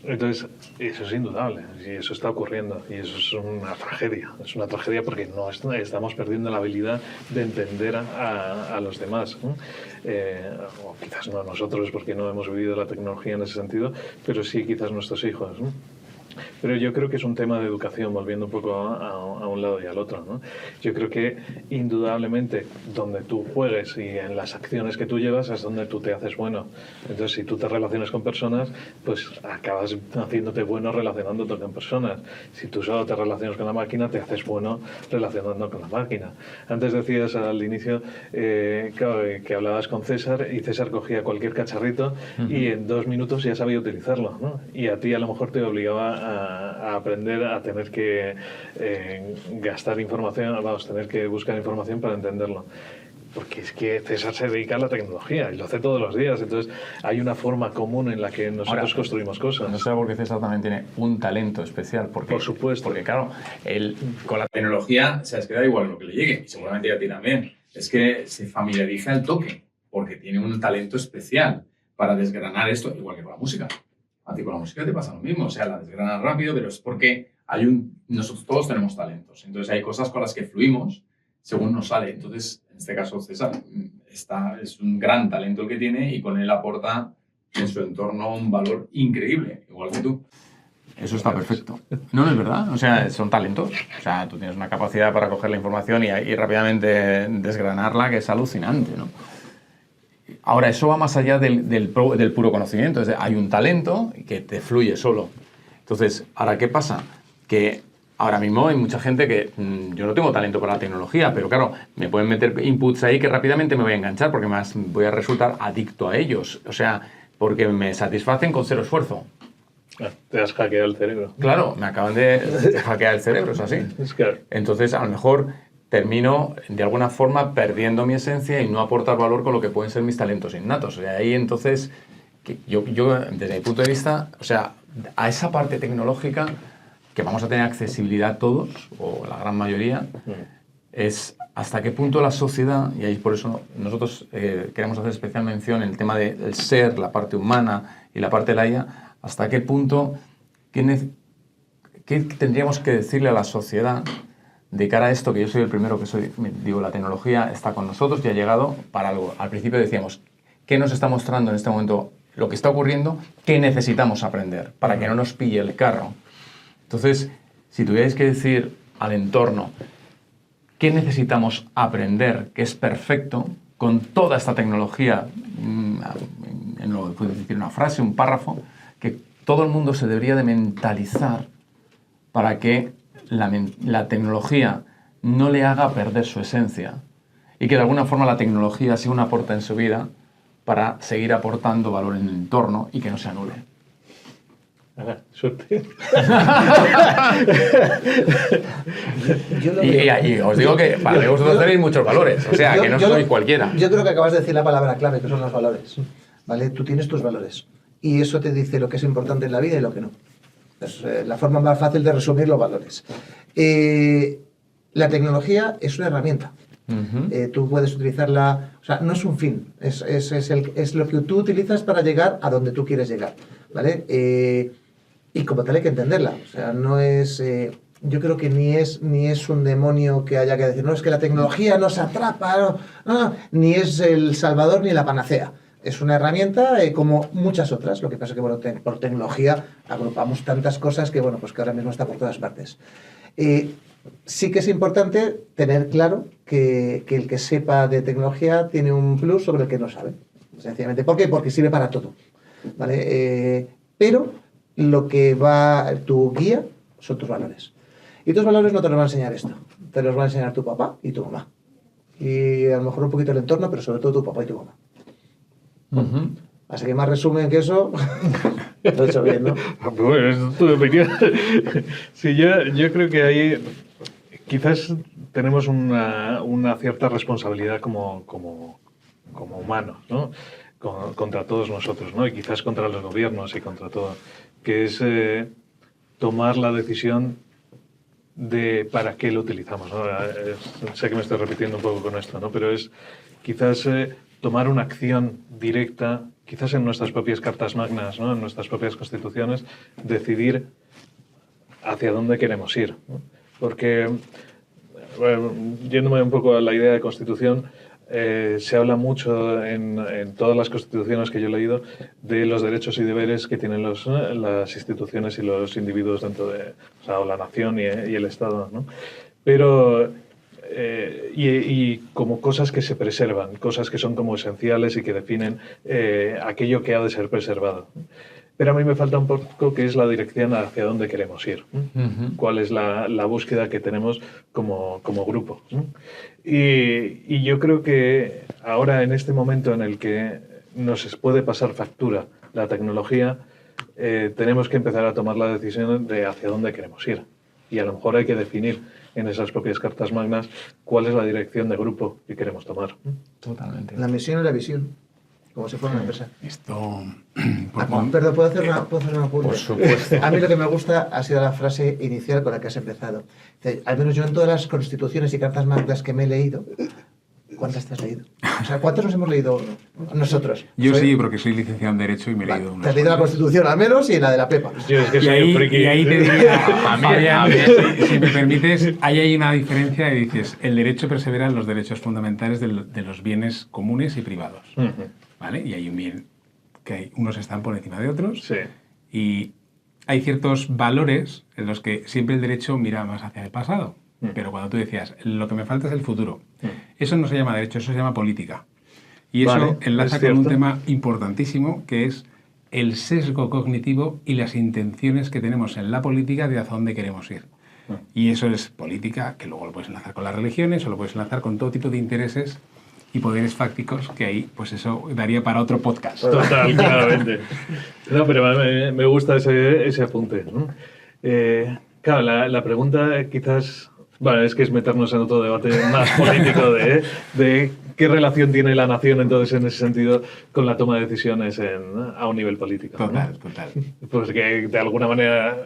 Entonces, eso es indudable, y eso está ocurriendo, y eso es una tragedia porque no estamos perdiendo la habilidad de entender a los demás, ¿no? O quizás no nosotros, porque no hemos vivido la tecnología en ese sentido, pero sí quizás nuestros hijos, ¿no? Pero yo creo que es un tema de educación, volviendo un poco a un lado y al otro, ¿no? Yo creo que indudablemente donde tú juegues y en las acciones que tú llevas es donde tú te haces bueno. Entonces, si tú te relacionas con personas, pues acabas haciéndote bueno relacionándote con personas. Si tú solo te relacionas con la máquina, te haces bueno relacionando con la máquina. Antes decías al inicio que hablabas con César y César cogía cualquier cacharrito y en 2 minutos ya sabía utilizarlo, ¿no? Y a ti a lo mejor te obligaba a aprender a tener que gastar información, vamos, tener que buscar información para entenderlo. Porque es que César se dedica a la tecnología y lo hace todos los días. Entonces, hay una forma común en la que nosotros construimos cosas. No sé por qué César también tiene un talento especial. Porque, por supuesto. Porque, claro, él con la tecnología, o sea, es que da igual lo que le llegue. Y seguramente a ti también. Es que se familiariza el toque. Porque tiene un talento especial para desgranar esto, igual que con la música. A ti con la música te pasa lo mismo. O sea, la desgranas rápido, pero es porque nosotros todos tenemos talentos. Entonces, hay cosas con las que fluimos según nos sale. Entonces, en este caso, César es un gran talento el que tiene y con él aporta en su entorno un valor increíble, igual que tú. Eso está perfecto. No, es verdad. O sea, son talentos. O sea, tú tienes una capacidad para coger la información y rápidamente desgranarla que es alucinante, ¿no? Ahora, eso va más allá del puro conocimiento. Es decir, hay un talento que te fluye solo. Entonces, ¿ahora qué pasa? Que ahora mismo hay mucha gente que yo no tengo talento para la tecnología, pero claro, me pueden meter inputs ahí que rápidamente me voy a enganchar porque más voy a resultar adicto a ellos. O sea, porque me satisfacen con cero esfuerzo. Te has hackeado el cerebro. Claro, me acaban de hackear el cerebro, es así. Es claro. Entonces, a lo mejor termino de alguna forma perdiendo mi esencia y no aportar valor con lo que pueden ser mis talentos innatos. O sea, ahí entonces, yo desde mi punto de vista, o sea, a esa parte tecnológica que vamos a tener accesibilidad todos, o la gran mayoría, es hasta qué punto la sociedad, y ahí por eso nosotros queremos hacer especial mención en el tema del ser, la parte humana y la parte de la IA, hasta qué punto, qué tendríamos que decirle a la sociedad de cara a esto, que yo soy el primero que digo, la tecnología está con nosotros y ha llegado para algo. Al principio decíamos, ¿qué nos está mostrando en este momento lo que está ocurriendo? ¿Qué necesitamos aprender para que no nos pille el carro? Entonces, si tuvierais que decir al entorno qué necesitamos aprender, que es perfecto, con toda esta tecnología, puedes decir una frase, un párrafo, que todo el mundo se debería de mentalizar para que la tecnología no le haga perder su esencia y que de alguna forma la tecnología sea un aporte en su vida para seguir aportando valor en el entorno y que no se anule. Suerte. Y os digo que para vosotros tenéis muchos valores, o sea, que no soy cualquiera. Yo creo que acabas de decir la palabra clave, que son los valores. ¿Vale? Tú tienes tus valores y eso te dice lo que es importante en la vida y lo que no. Es la forma más fácil de resumir los valores. La tecnología es una herramienta. Tú puedes utilizarla, o sea, no es un fin, es lo que tú utilizas para llegar a donde tú quieres llegar, ¿vale? Y como tal hay que entenderla, o sea, no es, yo creo que ni es un demonio que haya que decir, no, es que la tecnología nos atrapa, no, ni es el salvador ni la panacea. Es una herramienta como muchas otras, lo que pasa es que, bueno, por tecnología agrupamos tantas cosas que, bueno, pues que ahora mismo está por todas partes. Sí que es importante tener claro que el que sepa de tecnología tiene un plus sobre el que no sabe, sencillamente. ¿Por qué? Porque sirve para todo, ¿vale? Pero lo que va, tu guía son tus valores. Y tus valores no te los va a enseñar esto, te los va a enseñar tu papá y tu mamá. Y a lo mejor un poquito el entorno, pero sobre todo tu papá y tu mamá. Así que más resumen que eso, lo he hecho bien, ¿no? Bueno, es tu opinión. Sí, yo creo que ahí quizás tenemos una cierta responsabilidad como humanos, ¿no? Contra todos nosotros, ¿no? Y quizás contra los gobiernos y contra todo, que es tomar la decisión de para qué lo utilizamos, ¿no? Sé que me estoy repitiendo un poco con esto, ¿no? Pero es quizás tomar una acción directa, quizás en nuestras propias cartas magnas, ¿no? En nuestras propias constituciones, decidir hacia dónde queremos ir, ¿no? Porque, bueno, yéndome un poco a la idea de constitución, se habla mucho en todas las constituciones que yo he leído de los derechos y deberes que tienen las instituciones y los individuos dentro de, o sea, la nación y el Estado, ¿no? Pero y como cosas que se preservan, cosas que son como esenciales y que definen aquello que ha de ser preservado. Pero a mí me falta un poco que es la dirección hacia dónde queremos ir, cuál es la búsqueda que tenemos como grupo. Y yo creo que ahora, en este momento en el que nos puede pasar factura la tecnología, tenemos que empezar a tomar la decisión de hacia dónde queremos ir. Y a lo mejor hay que definir en esas propias cartas magnas cuál es la dirección de grupo que queremos tomar. Totalmente. La misión y la visión, como si fuera una empresa. Esto... Perdón, ¿puedo hacer una apunte? Por supuesto. A mí lo que me gusta ha sido la frase inicial con la que has empezado. Al menos yo en todas las constituciones y cartas magnas que me he leído, ¿cuántas te has leído? O sea, ¿cuántos nos hemos leído nosotros? Yo sí, porque soy licenciado en Derecho y me he leído Te una. has leído la Constitución al menos y la de la Pepa. Yo es que Y soy un friki. ahí te diría, A mí. si me permites, ahí hay una diferencia y dices, el derecho persevera en los derechos fundamentales de los bienes comunes y privados. Ujú. ¿Vale? Y hay un bien que unos están por encima de otros. Sí. Y hay ciertos valores en los que siempre el derecho mira más hacia el pasado. Pero cuando tú decías, lo que me falta es el futuro, eso no se llama derecho, eso se llama política. Y eso Vale, enlaza es con un cierto. tema importantísimo, que es el sesgo cognitivo y las intenciones que tenemos en la política de hacia dónde queremos ir. Y eso es política, que luego lo puedes enlazar con las religiones o lo puedes enlazar con todo tipo de intereses y poderes fácticos, que ahí, pues eso daría para otro podcast. Total, claramente. No, pero me gusta ese apunte, ¿no? Claro, la pregunta quizás... Bueno, es que es meternos en otro debate más político de qué relación tiene la nación, entonces, en ese sentido, con la toma de decisiones a un nivel político. ¿no? Total. Pues que de alguna manera,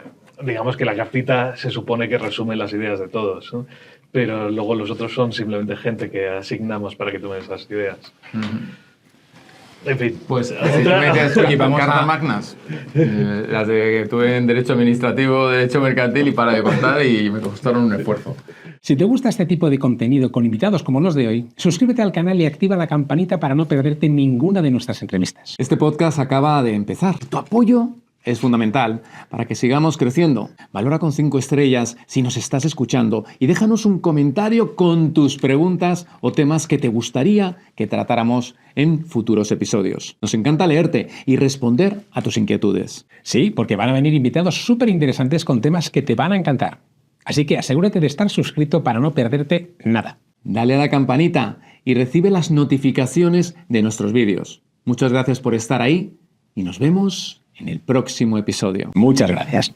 digamos que la cartita se supone que resume las ideas de todos, ¿no? Pero luego los otros son simplemente gente que asignamos para que tomen esas ideas. En fin. Pues Oye, vamos cartas a- magnas. Las de que tuve en Derecho Administrativo, Derecho Mercantil y para de contar y me costaron un esfuerzo. Si te gusta este tipo de contenido con invitados como los de hoy, suscríbete al canal y activa la campanita para no perderte ninguna de nuestras entrevistas. Este podcast acaba de empezar. Tu apoyo es fundamental para que sigamos creciendo. Valora con 5 estrellas si nos estás escuchando y déjanos un comentario con tus preguntas o temas que te gustaría que tratáramos en futuros episodios. Nos encanta leerte y responder a tus inquietudes. Sí, porque van a venir invitados súper interesantes con temas que te van a encantar. Así que asegúrate de estar suscrito para no perderte nada. Dale a la campanita y recibe las notificaciones de nuestros vídeos. Muchas gracias por estar ahí y nos vemos en el próximo episodio. Muchas gracias.